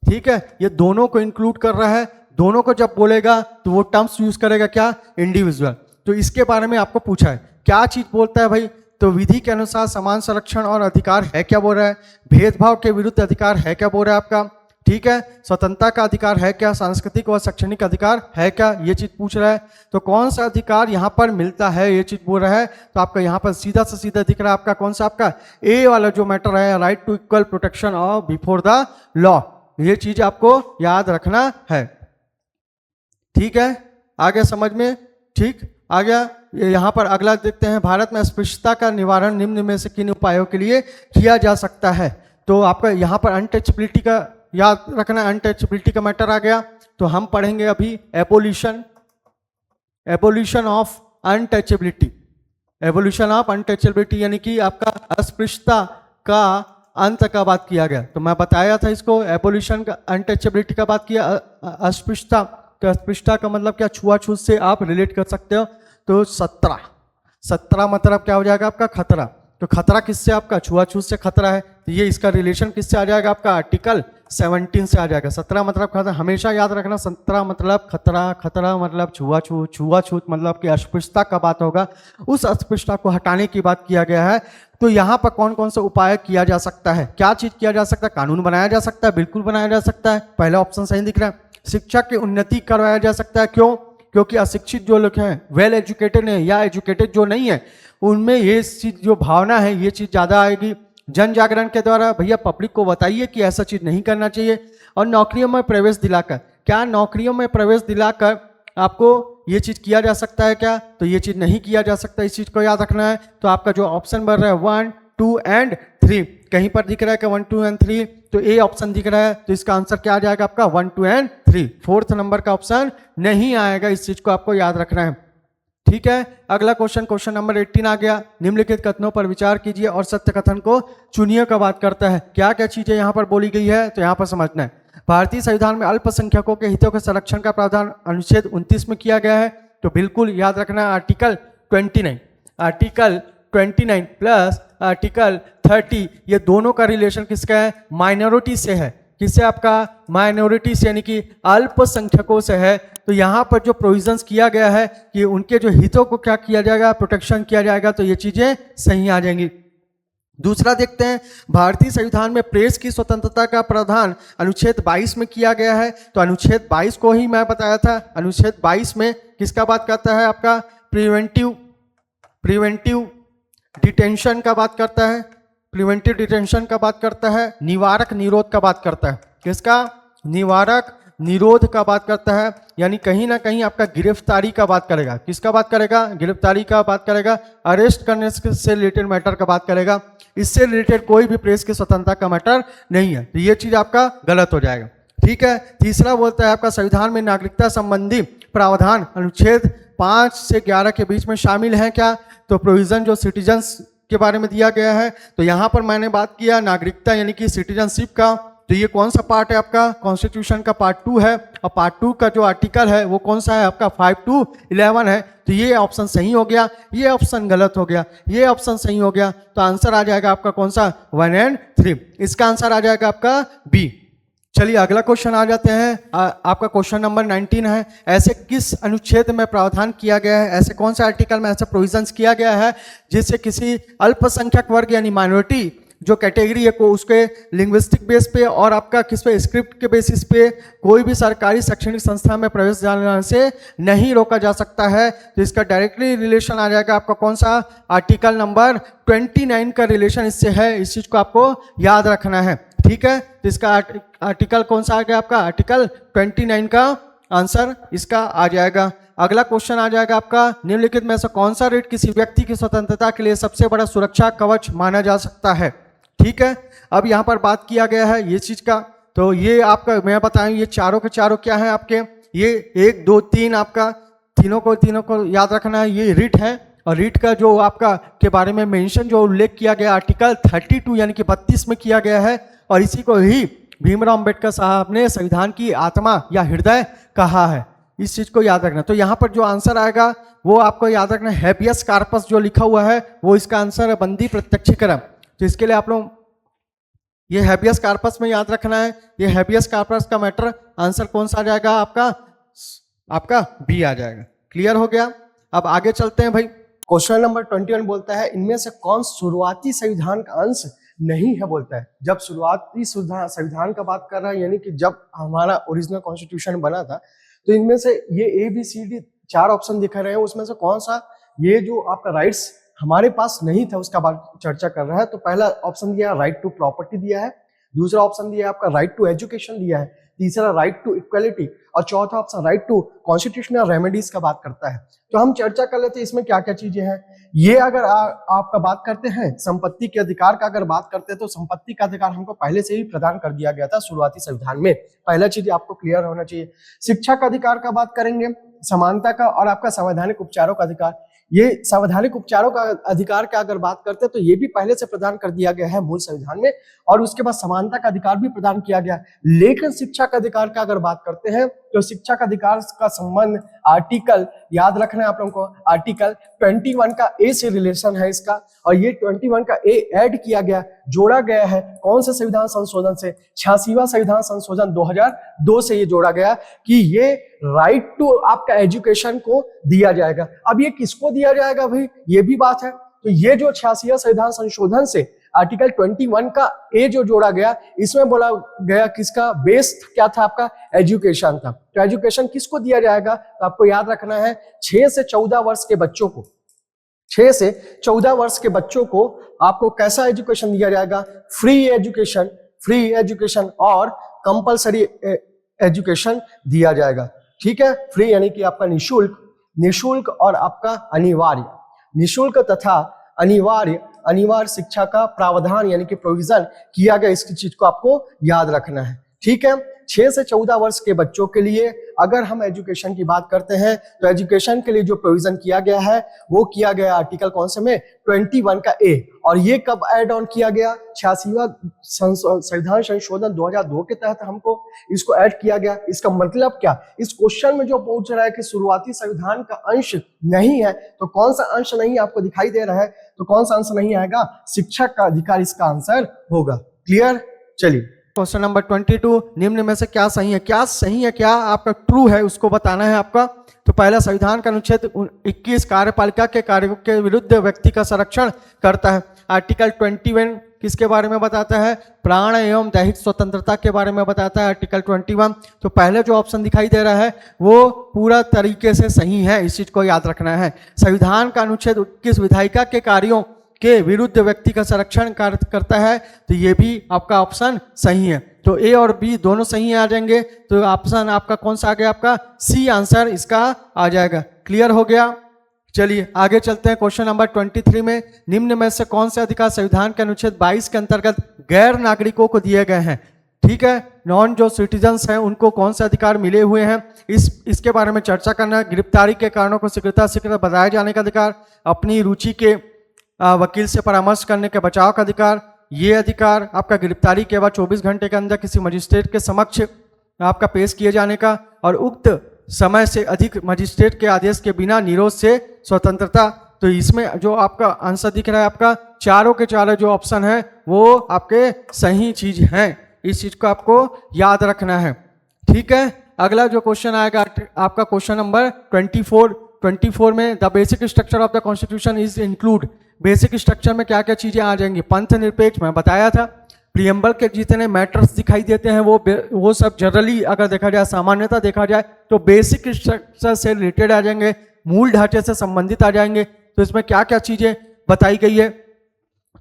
ठीक है। ये दोनों को इंक्लूड कर रहा है। दोनों को जब बोलेगा तो वो टर्म्स यूज करेगा क्या, इंडिविजुअल। तो इसके बारे में आपको पूछा है क्या चीज बोलता है भाई, तो विधि के अनुसार समान संरक्षण और अधिकार है क्या बोल रहा है, भेदभाव के विरुद्ध अधिकार है क्या बोल रहा है आपका, ठीक है, स्वतंत्रता का अधिकार है क्या, सांस्कृतिक और शैक्षणिक अधिकार है क्या, ये चीज पूछ रहा है। तो कौन सा अधिकार यहाँ पर मिलता है, ये चीज बोल रहा है। तो आपका यहाँ पर सीधा से सीधा दिख रहा है आपका कौन सा, आपका ए वाला जो मैटर है, right to equal protection of before the law, ये चीज आपको याद रखना है, ठीक है। आगे समझ में, ठीक। आगे यहाँ पर अगला देखते हैं, भारत में अस्पृश्यता का निवारण निम्न में से किन उपायों के लिए किया जा सकता है। तो आपका यहाँ पर अनटचबिलिटी का याद रखना, अनटचबिलिटी का मैटर आ गया। तो हम पढ़ेंगे अभी abolition of untouchability, abolition of untouchability यानी कि आपका अस्पृश्यता का अंत का बात किया गया। तो मैं बताया था इसको, एबोल्यूशन का, अनटचबिलिटी का बात किया, अस्पृश्यता। तो अस्पृश्यता का मतलब क्या, छुआछूत से आप रिलेट कर सकते हो। तो 17 मतलब क्या हो जाएगा आपका, खतरा। तो खतरा किससे, आपका छुआछूत से खतरा है। तो ये इसका रिलेशन किससे आ जाएगा, आपका आर्टिकल 17 से आ जाएगा। 17 मतलब खतरा, हमेशा याद रखना 17 मतलब खतरा, खतरा मतलब छुआछूत, छुआछूत मतलब कि अस्पृश्यता का बात होगा, उस अस्पृश्यता को हटाने की बात किया गया है। तो यहाँ पर कौन कौन सा उपाय किया जा सकता है, क्या चीज किया जा सकता है, कानून बनाया जा सकता है, बिल्कुल बनाया जा सकता है, पहला ऑप्शन सही दिख रहा है। शिक्षा की उन्नति करवाया जा सकता है, क्यों, क्योंकि अशिक्षित जो लोग हैं, वेल एजुकेटेड हैं या एजुकेटेड जो नहीं है, उनमें ये चीज जो भावना है ये चीज ज्यादा आएगी। जन जागरण के द्वारा भैया पब्लिक को बताइए कि ऐसा चीज नहीं करना चाहिए। और नौकरियों में प्रवेश दिलाकर, क्या नौकरियों में प्रवेश दिलाकर आपको ये चीज किया जा सकता है क्या, तो ये चीज नहीं किया जा सकता, इस चीज को याद रखना है। तो आपका जो ऑप्शन बन रहा है 1, 2 एंड 3 कहीं पर दिख रहा है कि 1 2 एंड 3, तो ए ऑप्शन दिख रहा है, तो इसका आंसर क्या आ जाएगा आपका 1 2 एंड 3। फोर्थ नंबर का ऑप्शन नहीं आएगा, इस चीज को आपको याद रखना है। ठीक है, अगला क्वेश्चन नंबर 18 आ गया। निम्नलिखित कथनों पर विचार कीजिए और सत्य कथन को चुनिए का बात करता है। क्या क्या चीजें यहाँ पर बोली गई है, तो यहाँ पर समझना है। भारतीय संविधान में अल्पसंख्यकों के हितों के संरक्षण का प्रावधान अनुच्छेद 29 में किया गया है, तो बिल्कुल याद रखना आर्टिकल 29, आर्टिकल 29 प्लस आर्टिकल 30, ये दोनों का रिलेशन किसका है, माइनॉरिटी से है। किससे, आपका माइनॉरिटी से, यानी कि अल्पसंख्यकों से है। तो यहाँ पर जो प्रोविजंस किया गया है कि उनके जो हितों को क्या किया जाएगा, प्रोटेक्शन किया जाएगा, तो ये चीजें सही आ जाएंगी। दूसरा देखते हैं, भारतीय संविधान में प्रेस की स्वतंत्रता का प्रावधान अनुच्छेद 22 में किया गया है, तो अनुच्छेद 22 को ही मैं बताया था। अनुच्छेद 22 में किसका बात करता है, आपका प्रिवेंटिव डिटेंशन का बात करता है, प्रिवेंटिव डिटेंशन का बात करता है, निवारक निरोध का बात करता है। किसका, निवारक निरोध का बात करता है, यानी कहीं ना कहीं आपका गिरफ्तारी का बात करेगा। किसका बात करेगा, गिरफ्तारी का बात करेगा, अरेस्ट करने से रिलेटेड मैटर का बात करेगा। इससे रिलेटेड कोई भी प्रेस की स्वतंत्रता का मैटर नहीं है, तो ये चीज आपका गलत हो जाएगा। ठीक है, तीसरा बोलता है आपका संविधान में नागरिकता संबंधी प्रावधान अनुच्छेद 5 से 11 के बीच में शामिल है क्या, तो प्रोविजन जो सिटीजन्स के बारे में दिया गया है, तो यहाँ पर मैंने बात किया नागरिकता यानी कि सिटीजनशिप का, तो ये कौन सा पार्ट है आपका, कॉन्स्टिट्यूशन का पार्ट 2 है, और पार्ट 2 का जो आर्टिकल है वो कौन सा है आपका 5 to 11 है। तो ये ऑप्शन सही हो गया, ये ऑप्शन गलत हो गया, ये ऑप्शन सही हो गया, तो आंसर आ जाएगा आपका कौन सा 1 and 3। इसका आंसर आ जाएगा आपका बी। चलिए अगला क्वेश्चन आ जाते हैं, आपका क्वेश्चन नंबर 19 है। ऐसे किस अनुच्छेद में प्रावधान किया गया है, ऐसे कौन से आर्टिकल में ऐसा प्रोविजंस किया गया है जिससे किसी अल्पसंख्यक वर्ग यानी माइनॉरिटी जो कैटेगरी है को उसके लिंग्विस्टिक बेस पे और आपका किस पे, स्क्रिप्ट के बेसिस पे कोई भी सरकारी शैक्षणिक संस्था में प्रवेश जाने से नहीं रोका जा सकता है। तो इसका डायरेक्टली रिलेशन आ जाएगा आपका कौन सा, आर्टिकल नंबर 29 का रिलेशन इससे है। इस चीज को आपको याद रखना है। ठीक है, तो इसका आर्टिकल कौन सा आ गया आपका, आर्टिकल 29 का आंसर इसका आ जाएगा। अगला क्वेश्चन आ जाएगा आपका, निम्नलिखित में से कौन सा रेट किसी व्यक्ति की स्वतंत्रता के लिए सबसे बड़ा सुरक्षा कवच माना जा सकता है। ठीक है, अब यहाँ पर बात किया गया है ये चीज का, तो ये आपका मैं बताऊं ये चारों के चारों क्या है आपके, ये 1 2 3 आपका तीनों को याद रखना है। ये रिट है, और रिट का जो आपका के बारे में मेंशन जो उल्लेख किया गया आर्टिकल 32 यानी कि 32 में किया गया है, और इसी को ही भीमराव अंबेडकर साहब ने संविधान की आत्मा या हृदय कहा है। इस चीज को याद रखना। तो यहाँ पर जो आंसर आएगा वो आपको याद रखना, हैबियस कार्पस जो लिखा हुआ है वो इसका आंसर है, बंदी प्रत्यक्षीकरण। तो इसके लिए आप लोग ये हैबियस कार्पस में याद रखना है। ये हैबियस कार्पस का मैटर आंसर कौन सा आ जाएगा आपका बी आ जाएगा। क्लियर हो गया। अब आगे चलते हैं भाई। क्वेश्चन नंबर 21 बोलता है, इनमें से कौन शुरुआती संविधान का अंश नहीं है। बोलता है जब शुरुआती संविधान का बात कर रहा है, यानी कि जब हमारा ओरिजिनल कॉन्स्टिट्यूशन बना था, तो इनमें से ये ABCD 4 ऑप्शन दिखा रहे हैं, उसमें से कौन सा ये जो आपका राइट्स हमारे पास नहीं था उसका बात चर्चा कर रहा है। तो पहला ऑप्शन दिया है राइट टू प्रॉपर्टी दिया है, दूसरा ऑप्शन दिया है आपका राइट टू एजुकेशन दिया है, तीसरा राइट टू इक्वलिटी, और चौथा option right to constitutional remedies का बात करता है। तो हम चर्चा कर लेते हैं इसमें क्या क्या चीजें हैं। ये अगर आपका बात करते हैं संपत्ति के अधिकार का, अगर बात करते हैं तो संपत्ति का अधिकार हमको पहले से ही प्रदान कर दिया गया था शुरुआती संविधान में। पहला चीज आपको क्लियर होना चाहिए। शिक्षा का अधिकार का बात करेंगे, समानता का, और आपका संवैधानिक उपचारों का अधिकार। ये संवैधानिक उपचारों का अधिकार का अगर बात करते हैं तो ये भी पहले से प्रदान कर दिया गया है मूल संविधान में, और उसके बाद समानता का अधिकार भी प्रदान किया गया। लेकिन शिक्षा का अधिकार का अगर बात करते हैं तो शिक्षा का अधिकार का संबंध आर्टिकल, याद रखना है आप लोगों को, आर्टिकल 21 का ए से रिलेशन है इसका, और ये 21 का ए ऐड किया गया, जोड़ा गया है कौन से संविधान संशोधन से, 86वां संविधान संशोधन 2002 से ये जोड़ा गया कि ये राइट टू आपका एजुकेशन को दिया जाएगा। अब ये किसको दिया जाएगा भाई, ये भी बात है। तो ये जो 86वां संविधान संशोधन से आर्टिकल 21 का ए जो जोड़ा गया, इसमें बोला गया किसका बेस क्या था आपका, एजुकेशन था। तो एजुकेशन किसको दिया जाएगा, तो आपको याद रखना है 6 से 14 वर्ष के बच्चों को, 6 से 14 वर्ष के बच्चों को आपको कैसा एजुकेशन दिया जाएगा, फ्री एजुकेशन और कंपलसरी एजुकेशन दिया जाएगा। ठीक है, फ्री यानी कि आपका निशुल्क और आपका अनिवार्य, निशुल्क तथा अनिवार्य अनिवार्य शिक्षा का प्रावधान यानी कि प्रोविजन किया गया, इसकी चीज को आपको याद रखना है। ठीक है, 6 से 14 वर्ष के बच्चों के लिए अगर हम एजुकेशन की बात करते हैं तो एजुकेशन के लिए जो प्रोविजन किया गया है वो किया गया आर्टिकल कौन से में 21 का ए। और ये कब ऐड ऑन किया गया? 86वां संविधान संशोधन 2002 के तहत हमको इसको ऐड किया गया। इसका मतलब क्या? इस क्वेश्चन में जो पूछ रहा है कि शुरुआती संविधान का अंश नहीं है, तो कौन सा अंश नहीं आपको दिखाई दे रहा है? तो कौन सा अंश नहीं आएगा? शिक्षक का अधिकार इसका आंसर होगा। क्लियर? चलिए क्वेश्चन नंबर 22, निम्न में से क्या सही है? क्या सही है, क्या आपका ट्रू है, उसको बताना है आपका। तो पहला, संविधान का अनुच्छेद 21 कार्यपालिका के कार्यों के विरुद्ध व्यक्ति का संरक्षण करता है। आर्टिकल 21 किसके बारे में बताता है? प्राण एवं दैहिक स्वतंत्रता के बारे में बताता है आर्टिकल 21। तो पहले जो ऑप्शन दिखाई दे रहा है वो पूरा तरीके से सही है, इस चीज को याद रखना है। संविधान का अनुच्छेद 21 विधायिका के कार्यों के विरुद्ध व्यक्ति का संरक्षण करता है, तो ये भी आपका ऑप्शन सही है। तो ए और बी दोनों सही आ जाएंगे, तो ऑप्शन आपका कौन सा आ गया? आपका सी आंसर इसका आ जाएगा। क्लियर हो गया? चलिए आगे चलते हैं। क्वेश्चन नंबर 23 में, निम्न में से कौन से अधिकार संविधान के अनुच्छेद 22 के अंतर्गत गैर नागरिकों को दिए गए हैं? ठीक है, नॉन जो सिटीजन्स हैं उनको कौन से अधिकार मिले हुए हैं, इसके बारे में चर्चा करना है। गिरफ्तारी के कारणों को शीघ्रता बताए जाने का अधिकार, अपनी रुचि के वकील से परामर्श करने के बचाव का अधिकार, ये अधिकार आपका गिरफ्तारी के बाद 24 घंटे के अंदर किसी मजिस्ट्रेट के समक्ष आपका पेश किए जाने का, और उक्त समय से अधिक मजिस्ट्रेट के आदेश के बिना निरोध से स्वतंत्रता। तो इसमें जो आपका आंसर दिख रहा है आपका चारों के चारों जो ऑप्शन है वो आपके सही चीज हैं, इस चीज को आपको याद रखना है। ठीक है, अगला जो क्वेश्चन आएगा आपका क्वेश्चन नंबर 24 में, the basic structure of the constitution is include. Basic structure में क्या क्या चीजें आ जाएंगी? पंथ निरपेक्ष मैं बताया था, प्रियम्बल के जितने मैटर्स दिखाई देते हैं वो सब जनरली अगर देखा जाए, सामान्यता देखा जाए तो बेसिक स्ट्रक्चर से रिलेटेड आ जाएंगे, मूल ढांचे से संबंधित आ जाएंगे। तो इसमें क्या क्या चीजें बताई गई है?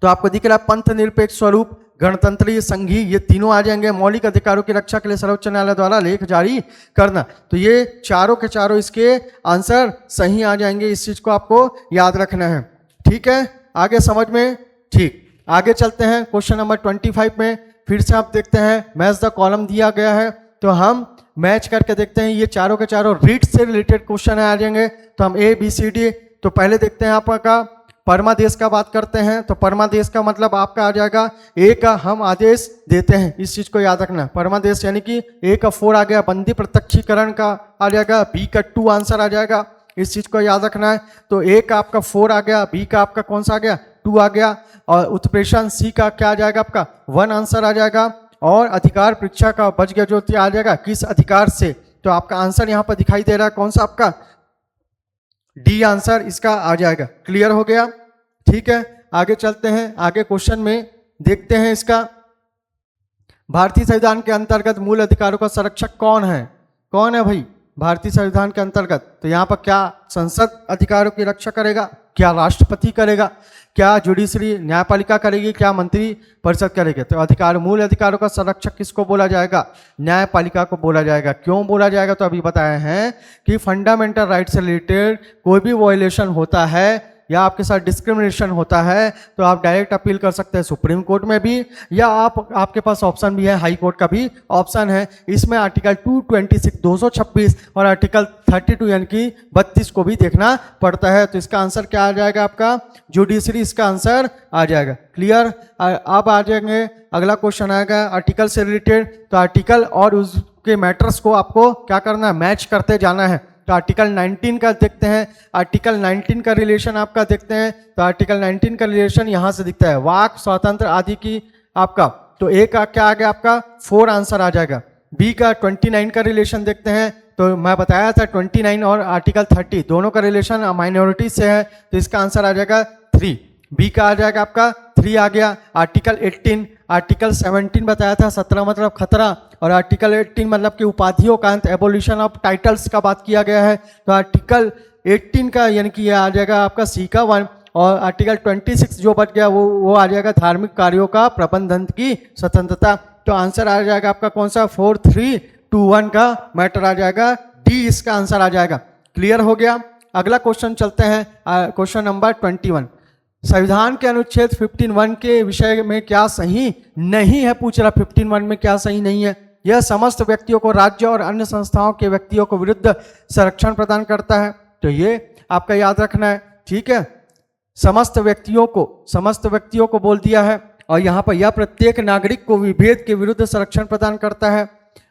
तो आपको दिख रहा है पंथ निरपेक्ष स्वरूप, गणतंत्रीय, संघीय, ये तीनों आ जाएंगे। मौलिक अधिकारों की रक्षा के लिए सर्वोच्च न्यायालय द्वारा लेख जारी करना, तो ये चारों के चारों इसके आंसर सही आ जाएंगे, इस चीज को आपको याद रखना है। ठीक है, आगे समझ में? ठीक, आगे चलते हैं। क्वेश्चन नंबर 25 में फिर से आप देखते हैं मैच द कॉलम दिया गया है, तो हम मैच करके देखते हैं। ये चारों के चारों रीड से रिलेटेड क्वेश्चन आ जाएंगे। तो हम ए बी सी डी, तो पहले देखते हैं आपका परमादेश का बात करते हैं। तो परमादेश का मतलब आपका आ जाएगा ए का हम आदेश देते हैं, इस चीज को याद रखना। परमादेश यानी कि ए का 4 आ गया, बंदी प्रत्यक्षीकरण का आ जाएगा, बी का 2 आंसर आ जाएगा, इस चीज को याद रखना है। तो ए का आपका 4 आ गया, बी का आपका कौन सा आ गया? 2 आ गया, और उत्प्रेषण सी का क्या आ जाएगा? आपका 1 आंसर आ जाएगा। और अधिकार परीक्षा का बच गया जो आ जाएगा किस अधिकार से? तो आपका आंसर यहाँ पर दिखाई दे रहा है कौन सा? आपका डी आंसर इसका आ जाएगा। क्लियर हो गया? ठीक है, आगे चलते हैं। आगे क्वेश्चन में देखते हैं इसका, भारतीय संविधान के अंतर्गत मूल अधिकारों का संरक्षक कौन है? कौन है भाई भारतीय संविधान के अंतर्गत? तो यहाँ पर क्या संसद अधिकारों की रक्षा करेगा, क्या राष्ट्रपति करेगा, क्या जुडिशरी न्यायपालिका करेगी, क्या मंत्री परिषद करेगी? तो अधिकार, मूल अधिकारों का संरक्षक किसको बोला जाएगा? न्यायपालिका को बोला जाएगा। क्यों बोला जाएगा? तो अभी बताए हैं कि फंडामेंटल राइट से रिलेटेड कोई भी वायलेशन होता है या आपके साथ डिस्क्रिमिनेशन होता है तो आप डायरेक्ट अपील कर सकते हैं सुप्रीम कोर्ट में भी, या आपके पास ऑप्शन भी है, हाई कोर्ट का भी ऑप्शन है। इसमें आर्टिकल 226 226 और आर्टिकल 32 यानी कि 32 को भी देखना पड़ता है। तो इसका आंसर क्या आ जाएगा? आपका जुडिशरी इसका आंसर आ जाएगा। क्लियर? अब आ जाएंगे, अगला क्वेश्चन आएगा आर्टिकल से रिलेटेड। तो आर्टिकल और उसके मैटर्स को आपको क्या करना है? मैच करते जाना है। तो आर्टिकल 19 का देखते हैं, आर्टिकल 19 का रिलेशन आपका देखते हैं। तो आर्टिकल 19 का रिलेशन यहाँ से दिखता है, वाक स्वातंत्र आदि की आपका। तो ए का क्या आ गया? आपका 4 आंसर आ जाएगा। बी का 29 का रिलेशन देखते हैं। तो मैं बताया था 29 और आर्टिकल 30 दोनों का रिलेशन माइनॉरिटी से है, तो इसका आंसर आ जाएगा 3। बी का आ जाएगा आपका 3 आ गया। आर्टिकल 18, आर्टिकल 17 बताया था 17 मतलब खतरा, और आर्टिकल 18 मतलब कि उपाधियों का अंत, एबोलिशन ऑफ टाइटल्स का बात किया गया है। तो आर्टिकल 18 का यानी कि ये आ जाएगा आपका सी का 1, और आर्टिकल 26 जो बच गया वो आ जाएगा धार्मिक कार्यों का प्रबंधन की स्वतंत्रता। तो आंसर आ जाएगा आपका कौन सा? 4321 का मैटर आ जाएगा, डी इसका आंसर आ जाएगा। क्लियर हो गया? अगला क्वेश्चन चलते हैं, क्वेश्चन नंबर 21। संविधान के अनुच्छेद 15(1) के विषय में क्या सही नहीं है, पूछ रहा 15(1) में क्या सही नहीं है। यह समस्त व्यक्तियों को, राज्य और अन्य संस्थाओं के व्यक्तियों को विरुद्ध संरक्षण प्रदान करता है। तो ये आपका याद रखना है, ठीक है। समस्त व्यक्तियों को बोल दिया है। और यहाँ पर यह प्रत्येक नागरिक को विभेद के विरुद्ध संरक्षण प्रदान करता है।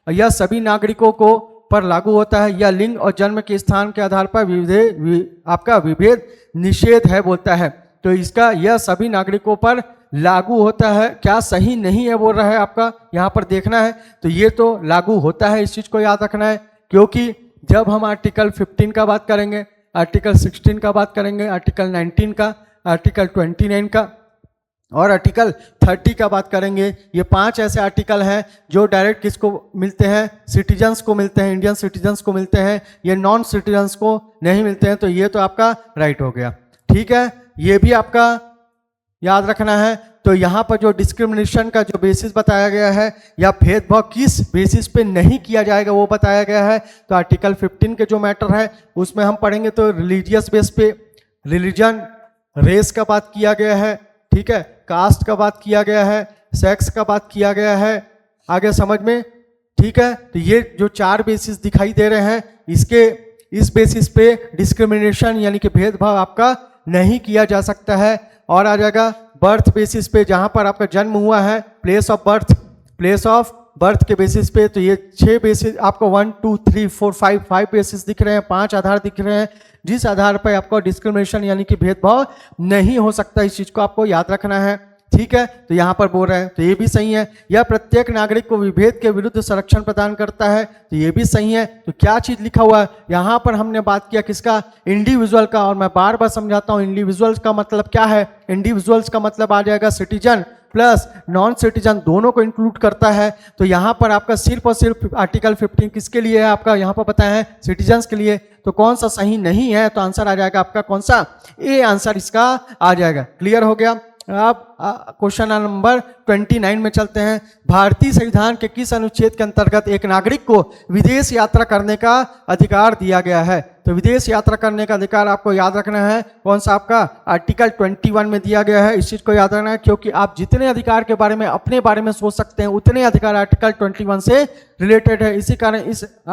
यह सभी नागरिकों को पर लागू होता है। यह लिंग और जन्म के स्थान के आधार पर आपका विभेद निषेध है बोलता है। तो इसका यह सभी नागरिकों पर लागू होता है, क्या सही नहीं है बोल रहा है, आपका यहाँ पर देखना है। तो ये तो लागू होता है, इस चीज को याद रखना है। क्योंकि जब हम आर्टिकल 15 का बात करेंगे, आर्टिकल 16 का बात करेंगे, आर्टिकल 19 का, आर्टिकल 29 का और आर्टिकल 30 का बात करेंगे, ये 5 ऐसे आर्टिकल हैं जो डायरेक्ट किसको मिलते हैं, सिटीजन्स को मिलते हैं, इंडियन सिटीजन्स को मिलते हैं, ये नॉन सिटीजन्स को नहीं मिलते हैं। तो ये तो आपका राइट हो गया, ठीक है। ये भी आपका याद रखना है। तो यहाँ पर जो डिस्क्रिमिनेशन का जो बेसिस बताया गया है या भेदभाव किस बेसिस पे नहीं किया जाएगा वो बताया गया है। तो आर्टिकल 15 के जो मैटर है उसमें हम पढ़ेंगे तो रिलीजियस बेस पे, रिलीजन, रेस का बात किया गया है, ठीक है, कास्ट का बात किया गया है, सेक्स का बात किया गया है, आगे समझ में, ठीक है। तो ये जो 4 बेसिस दिखाई दे रहे हैं, इस बेसिस पे डिस्क्रिमिनेशन यानी कि भेदभाव आपका नहीं किया जा सकता है। और आ जाएगा बर्थ बेसिस पे, जहां पर आपका जन्म हुआ है, प्लेस ऑफ बर्थ के बेसिस पे। तो ये 6 बेसिस आपको 1 2 3 4 5 बेसिस दिख रहे हैं, 5 आधार दिख रहे हैं जिस आधार पर आपको डिस्क्रिमिनेशन यानी कि भेदभाव नहीं हो सकता। इस चीज को आपको याद रखना है, ठीक है। तो यहाँ पर बोल रहे हैं, तो ये भी सही है। यह प्रत्येक नागरिक को विभेद के विरुद्ध संरक्षण प्रदान करता है, तो ये भी सही है। तो क्या चीज लिखा हुआ है यहाँ पर, हमने बात किया किसका, इंडिविजुअल का। और मैं बार बार समझाता हूँ इंडिविजुअल्स का मतलब क्या है। इंडिविजुअल्स का मतलब आ जाएगा सिटीजन प्लस नॉन सिटीजन, दोनों को इंक्लूड करता है। तो यहाँ पर आपका सिर्फ और सिर्फ आर्टिकल 15 किसके लिए है, आपका यहाँ पर बताया है सिटीजन्स के लिए। तो कौन सा सही नहीं है, तो आंसर आ जाएगा आपका कौन सा, ए आंसर इसका आ जाएगा। क्लियर हो गया। अब क्वेश्चन नंबर 29 में चलते हैं। भारतीय संविधान के किस अनुच्छेद के अंतर्गत एक नागरिक को विदेश यात्रा करने का अधिकार दिया गया है। तो विदेश यात्रा करने का अधिकार आपको याद रखना है कौन सा, आपका आर्टिकल 21 में दिया गया है। इस चीज को याद रखना है, क्योंकि आप जितने अधिकार के बारे में अपने बारे में सोच सकते हैं उतने अधिकार आर्टिकल 21 से रिलेटेड है। इसी कारण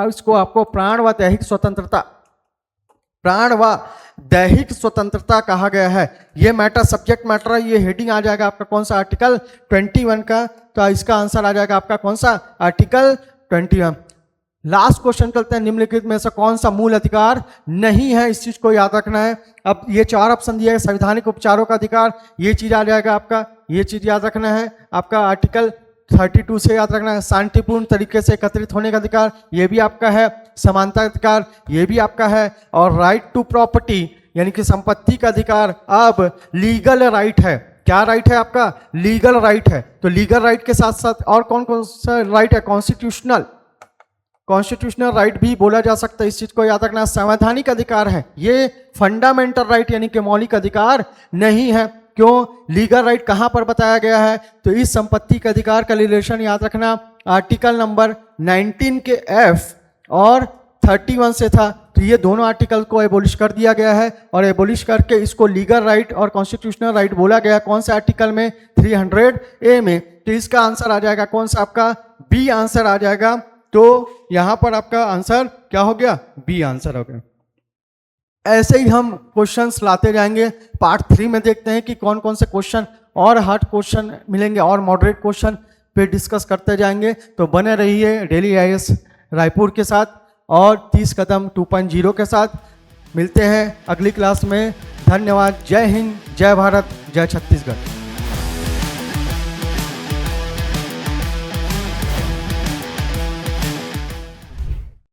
इसको आपको प्राण व दैहिक स्वतंत्रता कहा गया है। ये मैटर सब्जेक्ट मैटर है, ये हेडिंग आ जाएगा आपका कौन सा, आर्टिकल 21 का। तो इसका आंसर आ जाएगा आपका कौन सा, आर्टिकल 21। लास्ट क्वेश्चन चलते हैं, निम्नलिखित में से कौन सा मूल अधिकार नहीं है, इस चीज को याद रखना है। अब ये 4 ऑप्शन दिया है, संवैधानिक उपचारों का अधिकार, ये चीज आ जाएगा आपका, ये चीज याद रखना है। आपका आर्टिकल 32 से याद रखना है, शांतिपूर्ण तरीके से एकत्रित होने का अधिकार, ये भी आपका है। समानता अधिकार, ये भी आपका है। और राइट टू प्रॉपर्टी यानी कि संपत्ति का अधिकार अब लीगल राइट है। क्या राइट है आपका, लीगल राइट है। तो लीगल राइट के साथ साथ और कौन कौन सा राइट है, कॉन्स्टिट्यूशनल राइट भी बोला जा सकता है। इस चीज को याद रखना। संवैधानिक अधिकार है, ये फंडामेंटल राइट यानी कि मौलिक अधिकार नहीं है। क्यों, लीगल राइट कहां पर बताया गया है, तो इस संपत्ति के अधिकार का रिलेशन याद रखना आर्टिकल नंबर 19 के F और 31 से था। तो ये दोनों आर्टिकल को एबोलिश कर दिया गया है और एबोलिश करके इसको लीगल राइट और कॉन्स्टिट्यूशनल राइट बोला गया। कौन से आर्टिकल में, 300A में। तो इसका आंसर आ जाएगा कौन सा, आपका बी आंसर आ जाएगा। तो यहां पर आपका आंसर क्या हो गया, बी आंसर हो गया। ऐसे ही हम क्वेश्चंस लाते जाएंगे। पार्ट 3 में देखते हैं कि कौन कौन से क्वेश्चन और हार्ड क्वेश्चन मिलेंगे और मॉडरेट क्वेश्चन पे डिस्कस करते जाएंगे। तो बने रहिए डेली IAS रायपुर के साथ और 30 कदम 2.0 के साथ। मिलते हैं अगली क्लास में। धन्यवाद। जय हिंद, जय भारत, जय छत्तीसगढ़।